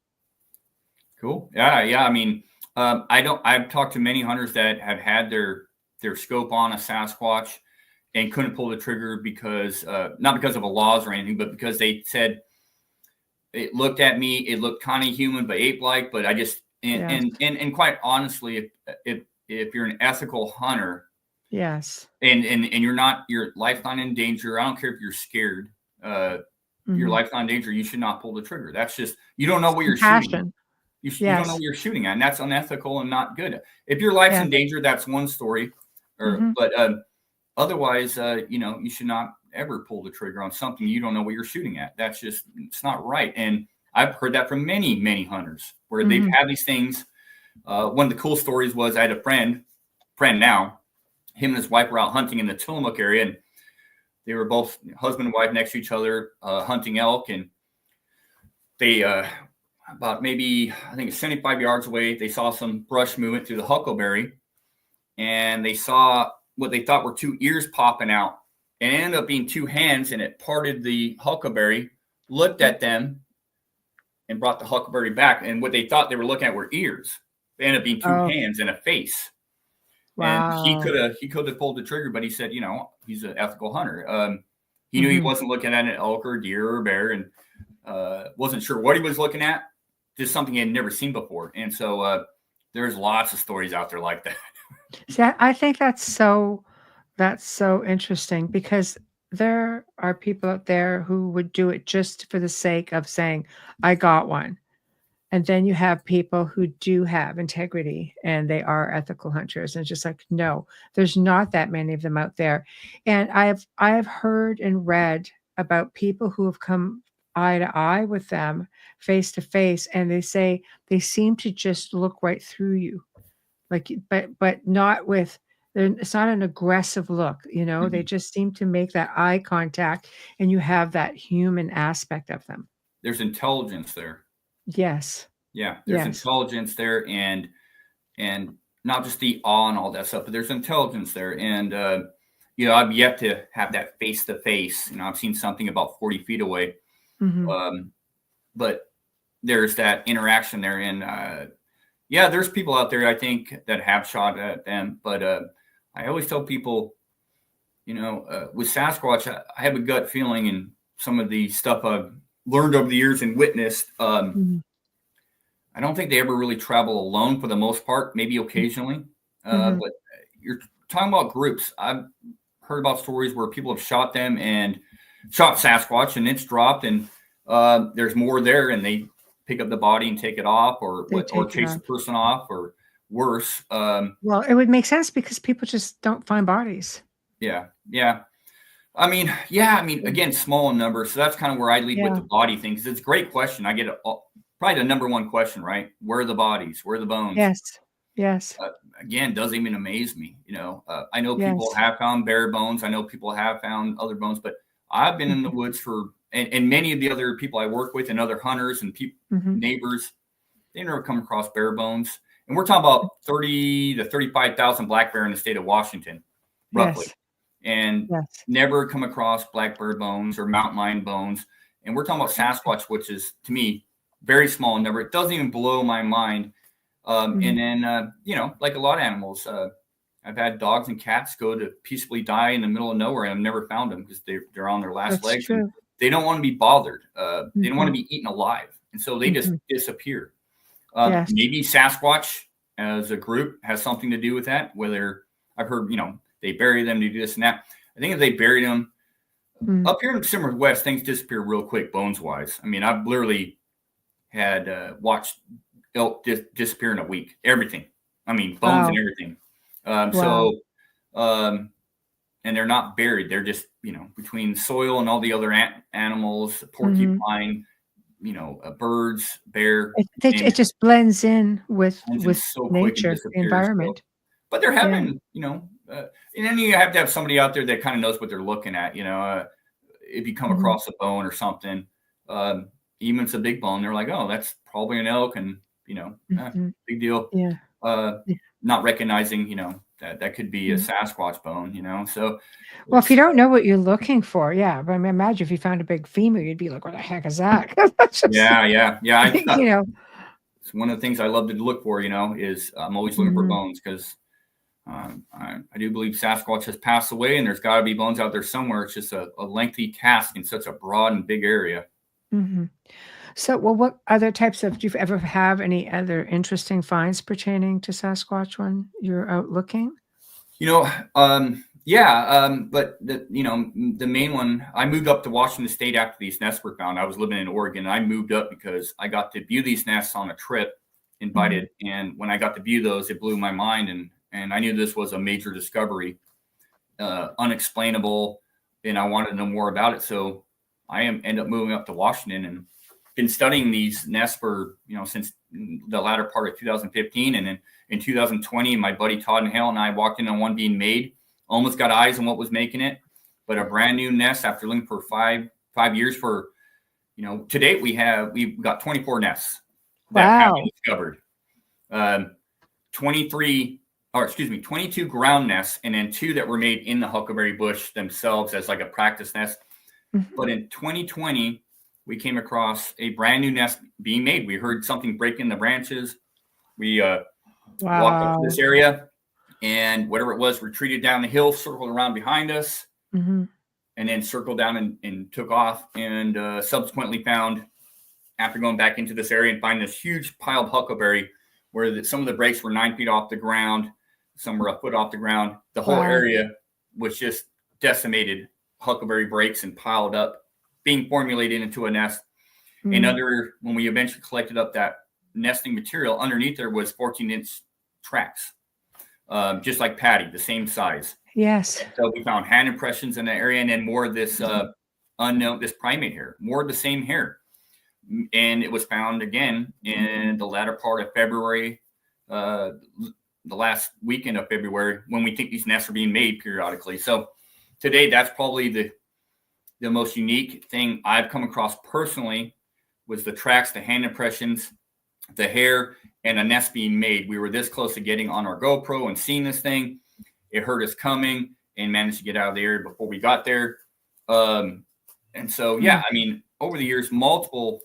Cool. Yeah. I mean, I've talked to many hunters that have had their scope on a Sasquatch and couldn't pull the trigger because, not because of a laws or anything, but because they said it looked at me, it looked kind of human, but ape-like, but I just, and quite honestly, if you're an ethical hunter, yes, and your life's not in danger, I don't care if you're scared, your life's not in danger, you should not pull the trigger. That's just, you don't know what you're shooting. You don't know what you're shooting at, and that's unethical and not good. If your life's in danger, that's one story. But otherwise, you should not ever pull the trigger on something you don't know what you're shooting at. That's just, it's not right. And I've heard that from many, many hunters where they've had these things. One of the cool stories was I had a friend now, him and his wife were out hunting in the Tillamook area, and they were both husband and wife next to each other, hunting elk. And they, about maybe, I think 75 yards away, they saw some brush movement through the huckleberry, and they saw what they thought were two ears popping out, and it ended up being two hands, and it parted the huckleberry, looked at them, and brought the huckleberry back. And what they thought they were looking at were ears. They ended up being two hands and a face. Wow. And he could have pulled the trigger, but he said, you know, he's an ethical hunter. He knew he wasn't looking at an elk or deer or bear, and wasn't sure what he was looking at. Just something he had never seen before. And so there's lots of stories out there like that. See, I think that's so interesting, because there are people out there who would do it just for the sake of saying, I got one. And then you have people who do have integrity and they are ethical hunters. And it's just like, no, there's not that many of them out there. And I've heard and read about people who have come eye to eye with them, face to face, and they say they seem to just look right through you. Like, but not with, it's not an aggressive look, you know, they just seem to make that eye contact, and you have that human aspect of them. There's intelligence there. Yes. Yeah. There's intelligence there, and not just the awe and all that stuff, but there's intelligence there. And, you know, I've yet to have that face to face. You know, I've seen something about 40 feet away. But there's that interaction there. And, yeah, there's people out there, I think, that have shot at them. But I always tell people, you know, with Sasquatch, I have a gut feeling, and some of the stuff I've learned over the years and witnessed, I don't think they ever really travel alone for the most part, maybe occasionally. But you're talking about groups. I've heard about stories where people have shot them and shot Sasquatch, and it's dropped, and there's more there, and they pick up the body and take it off, or chase the person off, or worse. Well, it would make sense because people just don't find bodies. Yeah. I mean, again, small in numbers. So that's kind of where I lead with the body thing, because it's a great question. I get it probably the number one question, right? Where are the bodies? Where are the bones? Yes. Again, doesn't even amaze me. You know, I know people have found bear bones. I know people have found other bones, but I've been in the woods and many of the other people I work with and other hunters and neighbors, they never come across bear bones. And we're talking about 30 to 35,000 black bear in the state of Washington, roughly. And never come across black bear bones or mountain lion bones. And we're talking about Sasquatch, which is, to me, very small number. It doesn't even blow my mind. And then, you know, like a lot of animals, I've had dogs and cats go to peacefully die in the middle of nowhere, and I've never found them because they're on their last legs. And they don't want to be bothered. They don't want to be eaten alive. And so they just disappear. Maybe Sasquatch as a group has something to do with that, whether I've heard, you know, they bury them, they do this and that. I think if they buried them up here in the Pacific Northwest, things disappear real quick, bones wise. I mean, I've literally had watched elk disappear in a week. Everything. I mean, bones and everything. And they're not buried. They're just, you know, between soil and all the other animals, porcupine, you know, birds, bear. It just blends in with nature, environment. So, but they're having, you know, and then you have to have somebody out there that kind of knows what they're looking at. You know, if you come across a bone or something, even if it's a big bone, they're like, oh, that's probably an elk, and, you know, big deal. Not recognizing, you know, that could be a Sasquatch bone, you know. So, well, if you don't know what you're looking for, but I mean, imagine if you found a big femur, you'd be like, what the heck is that? Yeah. You know, it's one of the things I love to look for, you know, is I'm always looking for bones, because I do believe Sasquatch has passed away, and there's got to be bones out there somewhere. It's just a lengthy task in such a broad and big area. So, well, what other types of, do you ever have any other interesting finds pertaining to Sasquatch when you're out looking? You know, but you know, the main one, I moved up to Washington State after these nests were found. I was living in Oregon, and I moved up because I got to view these nests on a trip, invited. And when I got to view those, it blew my mind. And I knew this was a major discovery, unexplainable, and I wanted to know more about it. So I ended up moving up to Washington and been studying these nests for, you know, since the latter part of 2015. And then in 2020, my buddy Todd and Hale and I walked in on one being made. almost got eyes on what was making it, but a brand new nest after looking for five years for, to date we've got 24 nests that have been discovered. 22 ground nests, and then 2 that were made in the huckleberry bush themselves as like a practice nest. Mm-hmm. But in 2020, we came across a brand new nest being made. We heard something break in the branches. We walked up to this area, and whatever it was retreated down the hill, circled around behind us, and then circled down and took off, and subsequently found, after going back into this area and finding this huge pile of huckleberry where some of the breaks were 9 feet off the ground, some were a foot off the ground. The whole area was just decimated, huckleberry breaks and piled up, being formulated into a nest. And when we eventually collected up that nesting material, underneath there was 14-inch tracks, just like Patty, the same size. Yes. So we found hand impressions in the area, and then more of this this primate hair, more of the same hair. And it was found again in the latter part of February, the last weekend of February, when we think these nests are being made periodically. So today, that's probably the most unique thing I've come across personally, was the tracks, the hand impressions, the hair, and a nest being made. We were this close to getting on our GoPro and seeing this thing. It heard us coming and managed to get out of the area before we got there. And so, I mean, over the years, multiple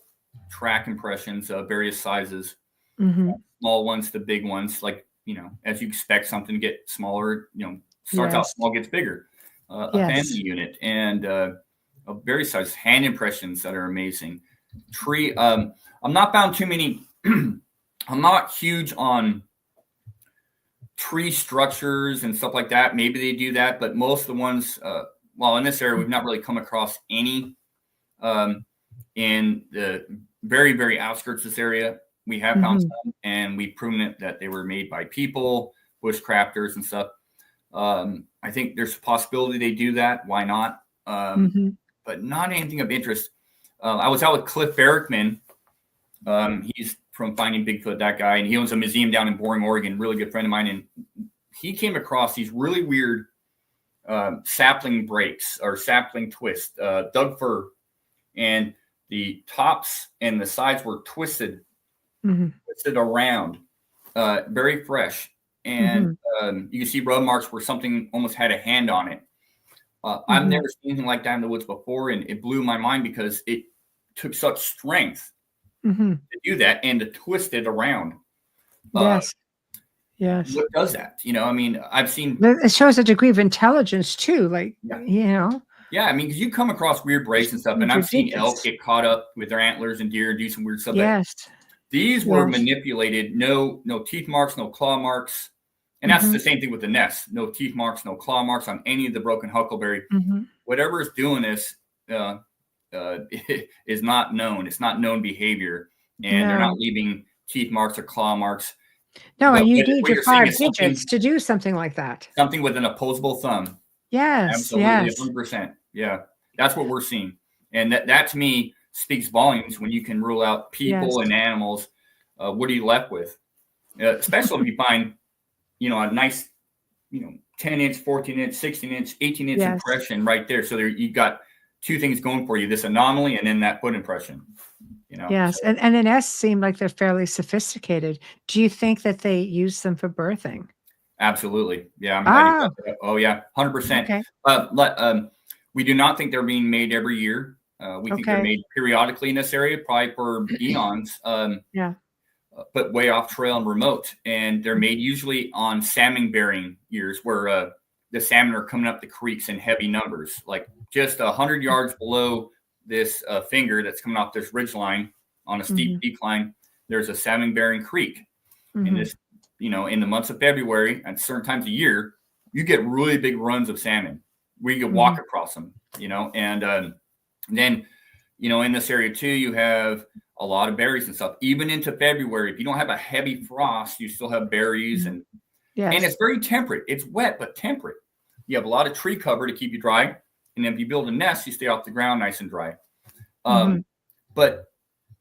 track impressions of various sizes, small ones to big ones, like, as you expect something to get smaller, starts out small, gets bigger. A family unit, and a very sized hand impressions that are amazing. Tree, I'm not found too many. I'm not huge on tree structures and stuff like that. Maybe they do that, but most of the ones, in this area, we've not really come across any. In the very, very outskirts of this area, we have found some, and we've proven it that they were made by people, bushcrafters and stuff. I think there's a possibility they do that. Why not? But not anything of interest. I was out with Cliff Barrickman. He's from Finding Bigfoot, that guy, and he owns a museum down in Boring, Oregon, really good friend of mine. And he came across these really weird sapling breaks or sapling twists, Doug fir, and the tops and the sides were twisted around, very fresh. And you can see rub marks where something almost had a hand on it. I've never seen anything like that in the woods before, and it blew my mind because it took such strength to do that and to twist it around. Yes. What does that? I mean, I've seen. It shows a degree of intelligence too, like, Yeah, I mean, because you come across weird breaks and stuff, and I've seen elk get caught up with their antlers and deer do some weird stuff. These were manipulated. No teeth marks, no claw marks. And that's the same thing with the nest. No teeth marks, no claw marks on any of the broken huckleberry. Whatever is doing this is not known. It's not known behavior. And they're not leaving teeth marks or claw marks. No, and you need your 5 digits to do something like that. Something with an opposable thumb. Yes. Absolutely, 100%. Yeah, that's what we're seeing. And that to me speaks volumes when you can rule out people and animals. What are you left with? Especially if you find, a nice, 10-inch, 14-inch, 16-inch, 18-inch impression right there. So you got 2 things going for you, this anomaly and then that foot impression. Yes, and the nests seem like they're fairly sophisticated. Do you think that they use them for birthing? Absolutely. Yeah. I'm glad you got that. Oh, yeah. 100%. Okay. We do not think they're being made every year. We think they're made periodically in this area, probably for eons. But way off trail and remote. And they're made usually on salmon bearing years where the salmon are coming up the creeks in heavy numbers, like just 100 yards below this finger that's coming off this ridge line on a steep decline. There's a salmon bearing creek. And this, in the months of February at certain times of year, you get really big runs of salmon where you can walk across them, and then, in this area too, you have a lot of berries and stuff. Even into February, if you don't have a heavy frost, you still have berries and it's very temperate. It's wet, but temperate. You have a lot of tree cover to keep you dry. And if you build a nest, you stay off the ground nice and dry. But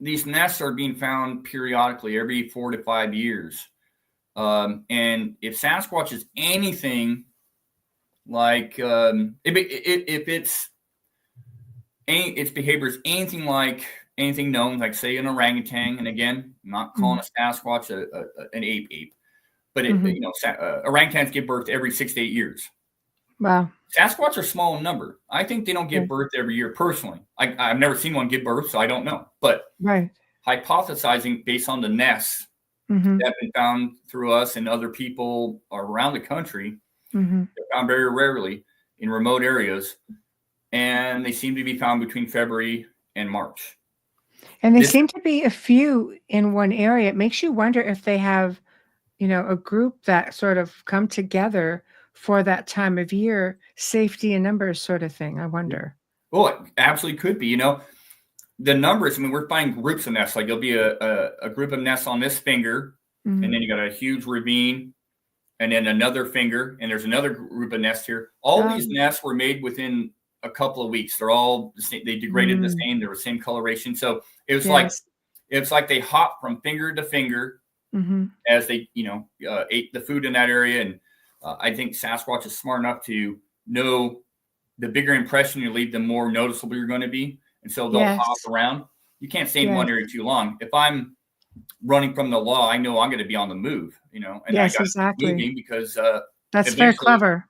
these nests are being found periodically every 4 to 5 years. And if Sasquatch is anything Like if its behavior is anything like anything known, like say an orangutan, and again, I'm not calling a Sasquatch an ape, but orangutans give birth every 6 to 8 years. Wow. Sasquatch are small in number. I think they don't give birth every year personally. I've never seen one give birth, so I don't know. But hypothesizing based on the nests that have been found through us and other people around the country, they're found very rarely in remote areas, and they seem to be found between February and March. And they seem to be a few in one area. It makes you wonder if they have, a group that sort of come together for that time of year, safety in numbers sort of thing. I wonder. Well, it absolutely could be. The numbers, we're finding groups of nests. Like there'll be a group of nests on this finger, and then you got a huge ravine, and then another finger, and there's another group of nests here. All these nests were made within a couple of weeks. They're all the same. They degraded the same. They were same coloration. So it was like they hop from finger to finger as they ate the food in that area. And I think Sasquatch is smart enough to know the bigger impression you leave, the more noticeable you're going to be. And so they'll hop around. You can't stay in one area too long. If I'm running from the law, I know I'm going to be on the move, and I got to be moving because that's very clever.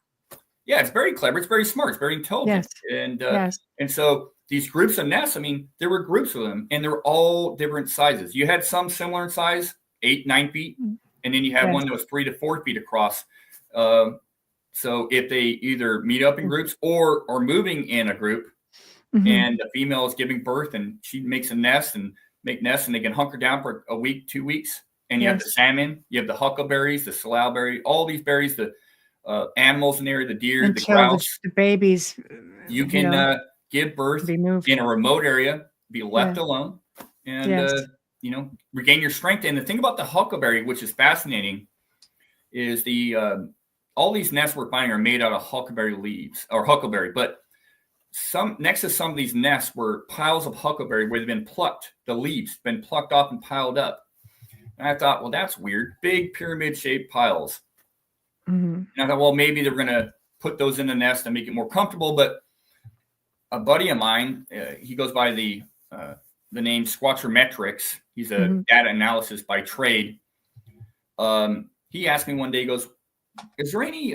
Yeah, it's very clever. It's very smart. It's very intelligent. And so these groups of nests, there were groups of them, and they're all different sizes. You had some similar in size, 8, 9 feet, and then you had one that was 3 to 4 feet across. So if they either meet up in groups or are moving in a group, and the female is giving birth, and she makes a nest and make nests, and they can hunker down for a week, 2 weeks. And you have the salmon, you have the huckleberries, the salal all these berries, the animals in there, the deer, the grouse, the babies. You can give birth in a remote area, be left alone, and regain your strength. And the thing about the huckleberry, which is fascinating, is all these nests we're finding are made out of huckleberry leaves or huckleberry, but next to some of these nests were piles of huckleberry where they've been plucked. The leaves been plucked off and piled up. And I thought, well, that's weird. Big pyramid-shaped piles. And I thought, well, maybe they're going to put those in the nest and make it more comfortable. But a buddy of mine, he goes by the name Squatchermetrics. He's a data analysis by trade. He asked me one day, he goes, is there any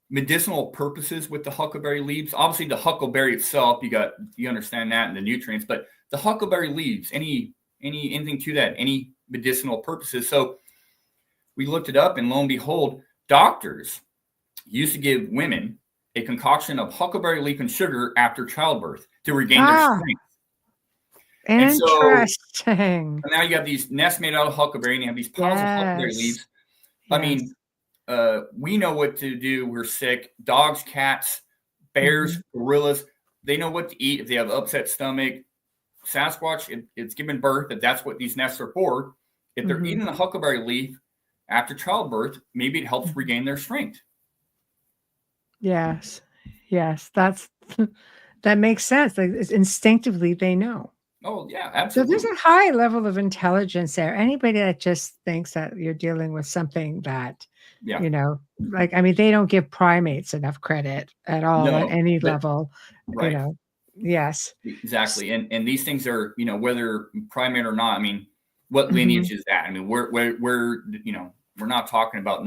medicinal purposes with the huckleberry leaves? Obviously, the huckleberry itself, you understand that and the nutrients, but the huckleberry leaves, anything to that, any medicinal purposes? So we looked it up, and lo and behold, doctors used to give women a concoction of huckleberry leaf and sugar after childbirth to regain their strength. Interesting. So now you have these nests made out of huckleberry, and you have these piles of huckleberry leaves. We know what to do. We're sick. Dogs, cats, bears, gorillas, they know what to eat if they have upset stomach. Sasquatch, it's given birth, that's what these nests are for. If they're eating a huckleberry leaf after childbirth, maybe it helps regain their strength. Yes, that makes sense. Like, instinctively, they know. Oh, yeah, absolutely. So there's a high level of intelligence there. Anybody that just thinks that you're dealing with something that, they don't give primates enough credit at all at any level. Right. Yes. Exactly. And these things are, whether primate or not, what lineage is that? We're not talking about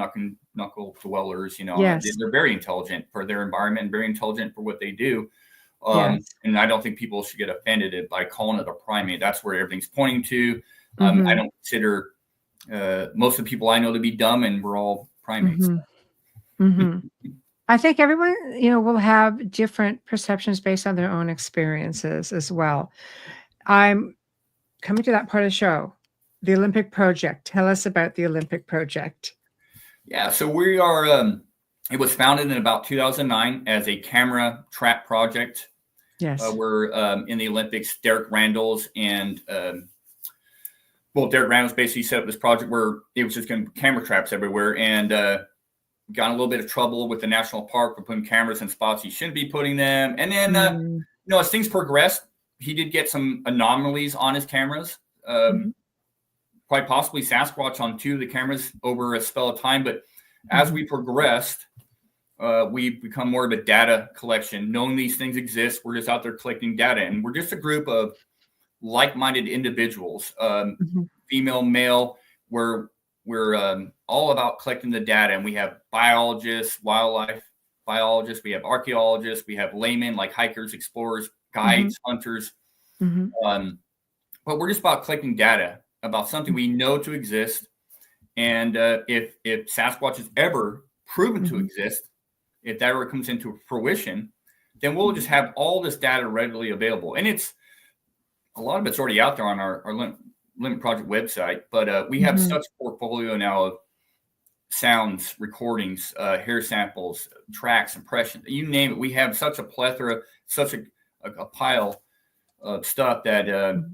knuckle dwellers, they're very intelligent for their environment, very intelligent for what they do. And I don't think people should get offended by calling it a primate. That's where everything's pointing to. I don't consider most of the people I know to be dumb, and we're all primates. I think everyone, will have different perceptions based on their own experiences as well. I'm coming to that part of the show, the Olympic Project. Tell us about the Olympic Project. Yeah, so we are, it was founded in about 2009 as a camera trap project. Yes. We're in the Olympics. Derek Randall's and Derek Randall's basically set up this project where it was just going to camera traps everywhere, and got in a little bit of trouble with the national park for putting cameras in spots he shouldn't be putting them. And then, as things progressed, he did get some anomalies on his cameras. Quite possibly Sasquatch on 2 of the cameras over a spell of time. But as we progressed, we've become more of a data collection. Knowing these things exist, we're just out there collecting data, and we're just a group of like-minded individuals, female, male. We're all about collecting the data, and we have biologists, wildlife biologists, we have archaeologists, we have laymen like hikers, explorers, guides, hunters. But we're just about collecting data about something we know to exist. And if Sasquatch is ever proven to exist, if that ever comes into fruition, then we'll just have all this data readily available. And it's a lot of it's already out there on our Limit Project website, but we have such a portfolio now of sounds, recordings, hair samples, tracks, impressions, you name it. We have such a plethora, such a pile of stuff that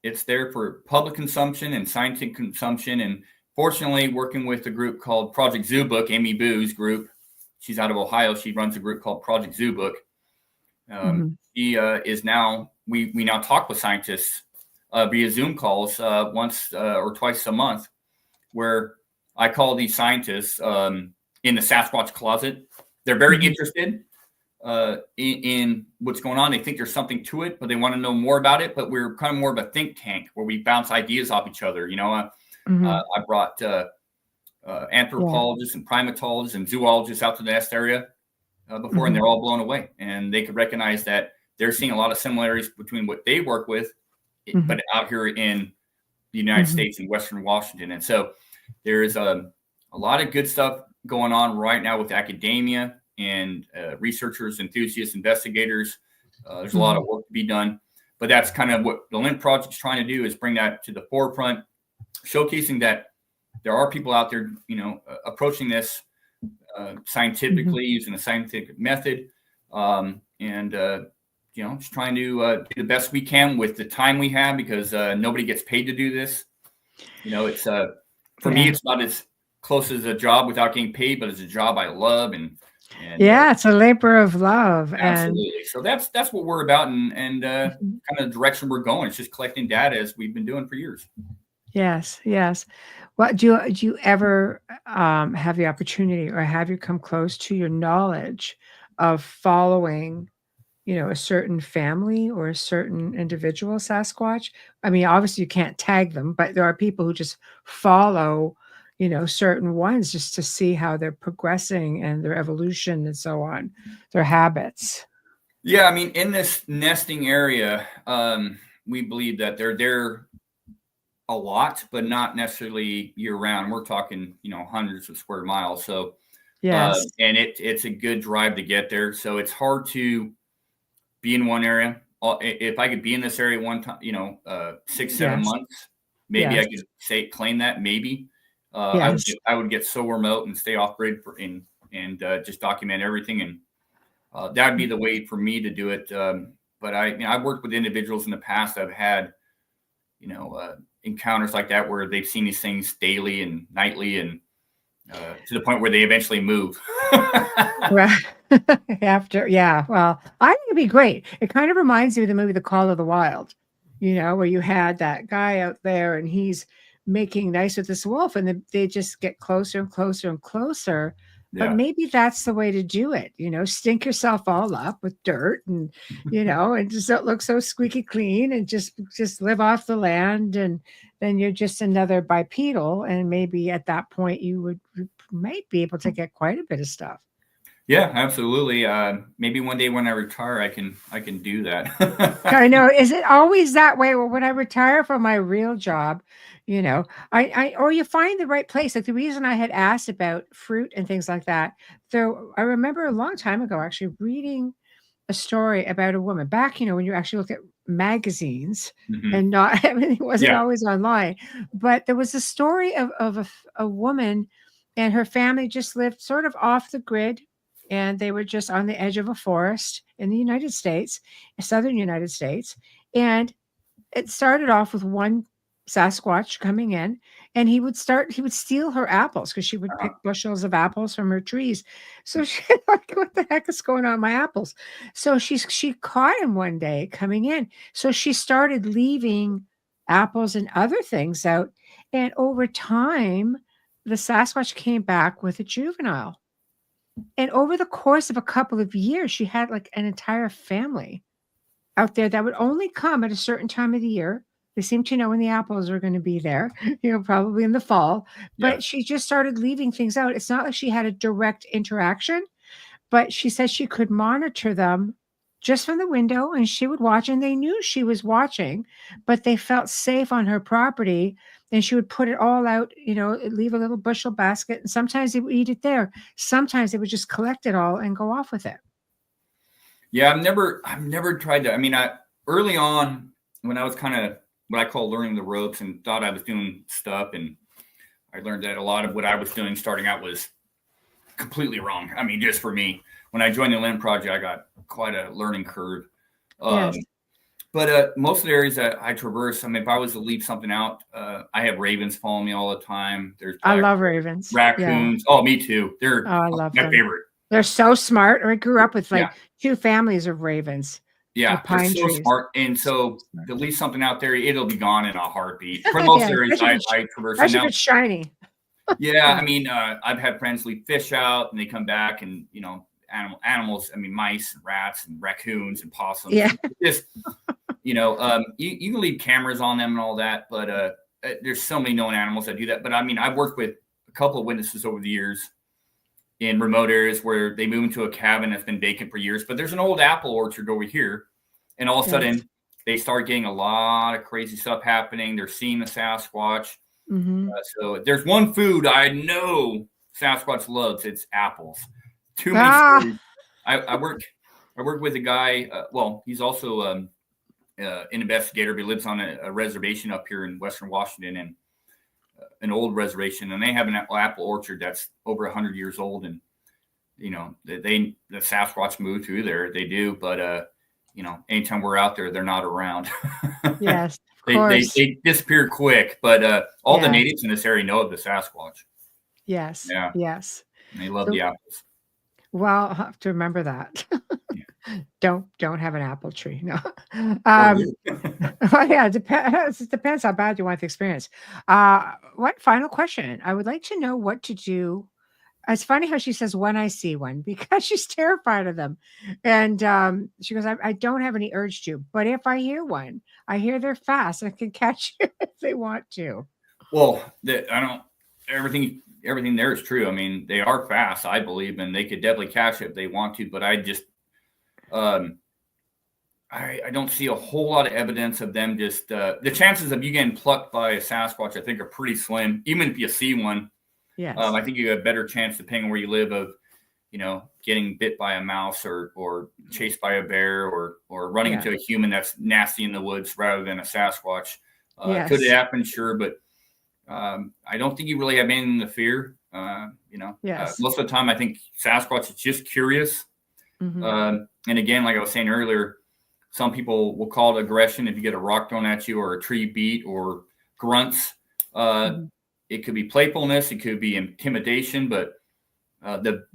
it's there for public consumption and scientific consumption. And fortunately, working with a group called Project Zoobook, Amy Boo's group, she's out of Ohio. She runs a group called Project Zoobook. She is now, we now talk with scientists via Zoom calls once or twice a month, where I call these scientists in the Sasquatch closet. They're very interested in what's going on. They think there's something to it, but they want to know more about it. But we're kind of more of a think tank where we bounce ideas off each other. You know, I brought anthropologists and primatologists and zoologists out to the nest area before, and they're all blown away. And they could recognize that they're seeing a lot of similarities between what they work with, but out here in the United States and Western Washington. And so there is a lot of good stuff going on right now with academia and researchers, enthusiasts, investigators. There's a lot of work to be done, but that's kind of what the Lint Project is trying to do, is bring that to the forefront, showcasing that there are people out there, you know, approaching this scientifically, using a scientific method, and you know, just trying to do the best we can with the time we have, because nobody gets paid to do this. You know, it's for me, it's not as close as a job without getting paid, but it's a job I love, and it's a labor of love. Absolutely. So that's what we're about, and kind of the direction we're going. It's just collecting data as we've been doing for years. Yes. What do you ever have the opportunity, or have you come close to your knowledge of following, you know, a certain family or a certain individual Sasquatch? I mean, obviously you can't tag them, but there are people who just follow, you know, certain ones just to see how they're progressing and their evolution and so on, their habits. Yeah, I mean, in this nesting area, we believe that they're there a lot, but not necessarily year round. We're talking, you know, hundreds of square miles. So, and it's a good drive to get there. So it's hard to be in one area. If I could be in this area one time, you know, 6-7 months, maybe I could claim that maybe. I would get so remote and stay off grid and just document everything, and that would be the way for me to do it. But I've worked with individuals in the past that have had, you know, encounters like that where they've seen these things daily and nightly, and to the point where they eventually move. Right. Well, I think it'd be great. It kind of reminds me of the movie The Call of the Wild, you know, where you had that guy out there and he's making nice with this wolf, and they just get closer and closer and closer. But maybe that's the way to do it, you know, stink yourself all up with dirt and, you know, and just don't look so squeaky clean, and just live off the land. And then you're just another bipedal. And maybe at that point you might be able to get quite a bit of stuff. Yeah, absolutely. Maybe one day when I retire, I can do that. I know. Is it always that way? Well, when I retire from my real job, you know, or you find the right place. Like the reason I had asked about fruit and things like that. So I remember a long time ago actually reading a story about a woman back, you know, when you actually look at magazines and not everything wasn't always online, but there was a story of a woman, and her family just lived sort of off the grid. And they were just on the edge of a forest in the United States, southern United States. And it started off with one Sasquatch coming in, and he would steal her apples, because she would pick bushels of apples from her trees. So she like, what the heck is going on with my apples? So she caught him one day coming in. So she started leaving apples and other things out. And over time, the Sasquatch came back with a juvenile. And over the course of a couple of years, she had like an entire family out there that would only come at a certain time of the year. They seemed to know when the apples were going to be there, probably in the fall. Yeah. But she just started leaving things out. It's not like she had a direct interaction, but she said she could monitor them just from the window and she would watch, and they knew she was watching, but they felt safe on her property. And she would put it all out, leave a little bushel basket. And sometimes they would eat it there. Sometimes they would just collect it all and go off with it. Yeah, I've never tried that. I mean, early on when I was kind of what I call learning the ropes and thought I was doing stuff, and I learned that a lot of what I was doing starting out was completely wrong. I mean, just for me, when I joined the Land Project, I got quite a learning curve. Yes. But most of the areas that I traverse, I mean, if I was to leave something out, I have ravens following me all the time. I love ravens. Raccoons. Yeah. Oh, me too. They're I love my them. favorite. They're so smart. I grew up with like 2 families of ravens. Yeah, pine they're so trees. smart. And so to leave something out there, it'll be gone in a heartbeat. For most areas I traverse. Especially if it's shiny. Yeah, I mean, I've had friends leave fish out and they come back and, animals, I mean, mice and rats and raccoons and possums. Yeah. Just, you can leave cameras on them and all that, but there's so many known animals that do that. But I mean, I've worked with a couple of witnesses over the years in remote areas where they move into a cabin that's been vacant for years, but there's an old apple orchard over here. And all of a sudden they start getting a lot of crazy stuff happening. They're seeing the Sasquatch. Mm-hmm. So there's one food I know Sasquatch loves. It's apples. Too many stories. I work with a guy. He's also an investigator, but he lives on a reservation up here in Western Washington, and an old reservation, and they have an apple orchard that's over 100 years old. And the Sasquatch move through there. They do, but anytime we're out there, they're not around. Yes. They disappear quick, but all the natives in this area know of the Sasquatch. Yes. Yeah. Yes. And they love the apples. Well, I'll have to remember that. Don't have an apple tree. No. It depends how bad you want the experience. One final question. I would like to know what to do. It's funny how she says when I see one, because she's terrified of them. And she goes, I don't have any urge to, but if I hear one, I hear they're fast and I can catch you if they want to. Well, everything there is true. I mean, they are fast, I believe, and they could definitely catch it if they want to, but I just, I don't see a whole lot of evidence of them just, the chances of you getting plucked by a Sasquatch, I think, are pretty slim. Even if you see one, yes. I think you have a better chance, depending on where you live, of, getting bit by a mouse or chased by a bear or running into a human that's nasty in the woods rather than a Sasquatch. Could it happen? Sure. But I don't think you really have anything to fear. Most of the time, I think Sasquatch is just curious. Mm-hmm. And again, like I was saying earlier, some people will call it aggression if you get a rock thrown at you or a tree beat or grunts. It could be playfulness. It could be intimidation. But the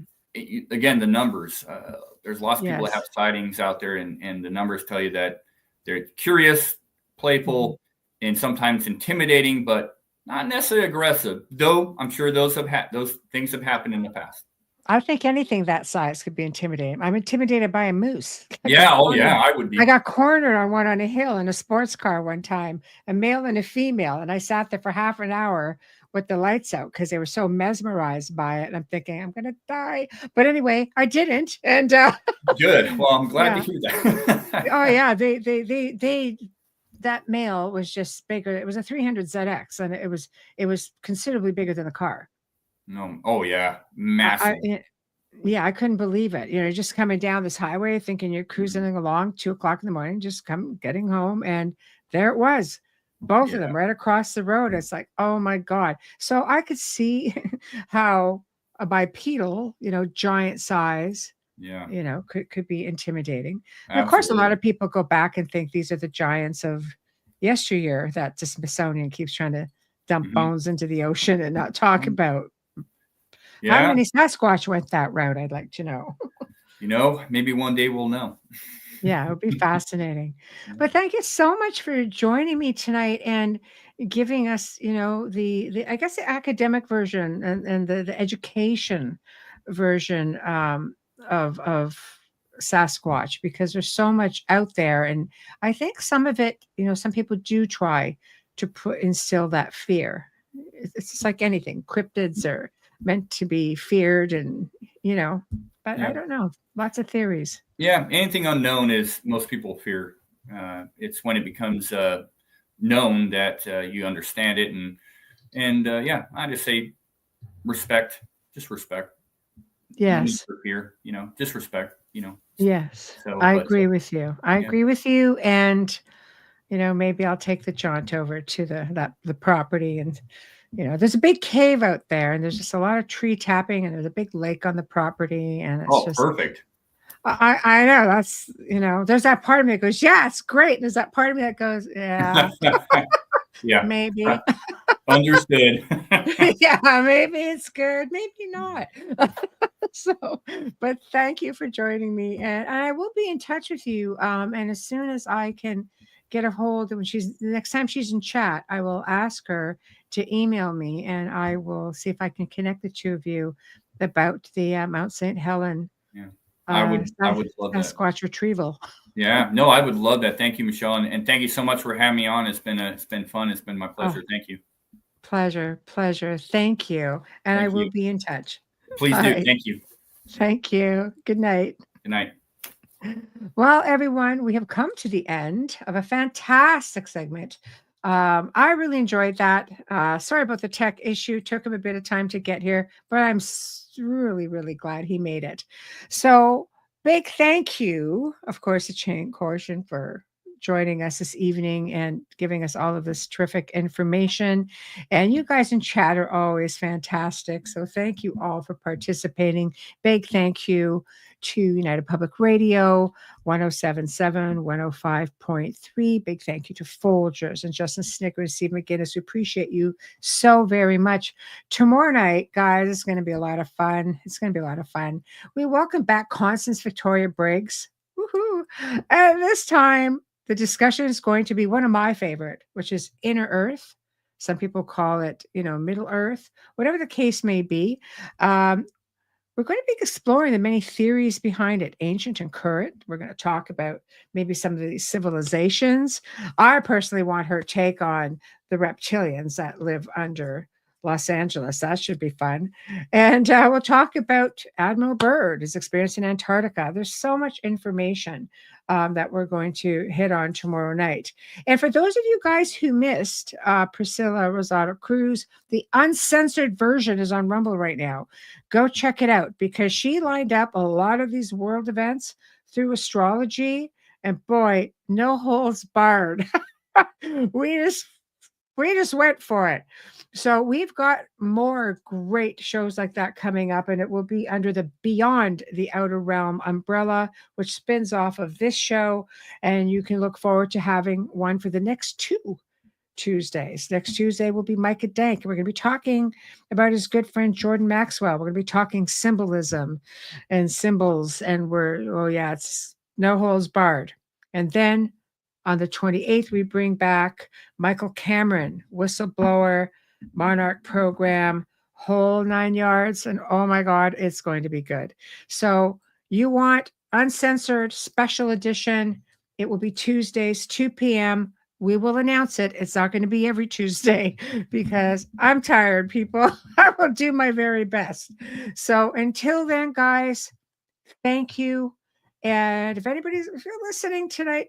numbers. There's lots of people that have sightings out there, and the numbers tell you that they're curious, playful, and sometimes intimidating, but not necessarily aggressive. Though I'm sure those things have happened in the past. I think anything that size could be intimidating. I'm intimidated by a moose. I would be. I got cornered on one on a hill in a sports car one time, a male and a female, and I sat there for half an hour with the lights out because they were so mesmerized by it. And I'm thinking, I'm going to die. But anyway, I didn't. And good. Well, I'm glad to hear that. Oh yeah. That male was just bigger. It was a 300 ZX, and it was considerably bigger than the car. No. Oh yeah. Massive. I couldn't believe it. Just coming down this highway, thinking you're cruising along 2:00 in the morning, just getting home. And there it was. Both of them right across the road. It's like, oh my God. So I could see how a bipedal, giant size, could be intimidating. And of course, a lot of people go back and think these are the giants of yesteryear that the Smithsonian keeps trying to dump bones into the ocean and not talk about. How many Sasquatch went that route? I'd like to know. Maybe one day we'll know. Yeah, it would be fascinating. But thank you so much for joining me tonight and giving us, the I guess the academic version and the education version of Sasquatch, because there's so much out there, and I think some of it, some people do try to instill that fear. It's just like anything. Cryptids are meant to be feared, and but I don't know. Lots of theories. Yeah, anything unknown is most people fear. It's when it becomes known that you understand it, and yeah, I just say respect, just respect. Yes. No fear, just respect. Yes, So, I agree with you. I agree with you, and maybe I'll take the jaunt over to the property, and there's a big cave out there, and there's just a lot of tree tapping, and there's a big lake on the property, and it's just perfect. I know that's there's that part of me that goes, yeah, it's great. And there's that part of me that goes, yeah, yeah, maybe. Understood. Yeah, maybe it's good, maybe not. So, but thank you for joining me, and I will be in touch with you. And as soon as I can get a hold, when the next time she's in chat, I will ask her to email me, and I will see if I can connect the two of you about the Mount St. Helen. Yeah, I would love that. Sasquatch retrieval. Yeah, no, I would love that. Thank you, Michelle, and thank you so much for having me on. It's been fun. It's been my pleasure. Thank you. Pleasure. Thank you. And I will be in touch. Please do. Thank you. Thank you. Good night. Good night. Well, everyone, we have come to the end of a fantastic segment. I really enjoyed that. Sorry about the tech issue. Took him a bit of time to get here, but I'm really, really glad he made it. So big thank you, of course, to Corson for joining us this evening and giving us all of this terrific information. And you guys in chat are always fantastic. So thank you all for participating. Big thank you to United Public Radio, 107.7, 105.3. Big thank you to Folgers and Justin Snickers, Steve McGinnis. We appreciate you so very much. Tomorrow night, guys, it's going to be a lot of fun. We welcome back Constance Victoria Briggs. Woohoo! And this time, the discussion is going to be one of my favorite, which is Inner Earth. Some people call it, Middle Earth, whatever the case may be. We're going to be exploring the many theories behind it, ancient and current. We're going to talk about maybe some of these civilizations. I personally want her take on the reptilians that live under Los Angeles. That should be fun. And we'll talk about Admiral Byrd, his experience in Antarctica. There's so much information that we're going to hit on tomorrow night. And for those of you guys who missed Priscilla Rosado Cruz, the uncensored version is on Rumble right now. Go check it out, because she lined up a lot of these world events through astrology, and boy, no holds barred. We just went for it. So we've got more great shows like that coming up, and it will be under the Beyond the Outer Realm umbrella, which spins off of this show. And you can look forward to having one for the next 2 Tuesdays. Next Tuesday will be Micah Dank. We're going to be talking about his good friend Jordan Maxwell. We're going to be talking symbolism and symbols, and it's no holds barred. And then on the 28th, we bring back Michael Cameron, whistleblower, Monarch program, whole 9 yards. And oh my God, it's going to be good. So you want uncensored special edition. It will be Tuesdays, 2 p.m. We will announce it. It's not going to be every Tuesday because I'm tired, people. I will do my very best. So until then, guys, thank you. And if you're listening tonight,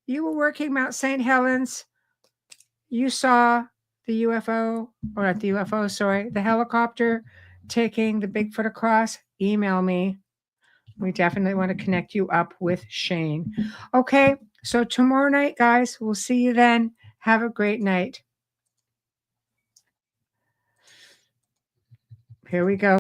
you were working Mount St. Helens, you saw the UFO, or not the UFO, sorry, the helicopter taking the Bigfoot across, email me. We definitely want to connect you up with Shane. Okay, so tomorrow night, guys, we'll see you then. Have a great night. Here we go.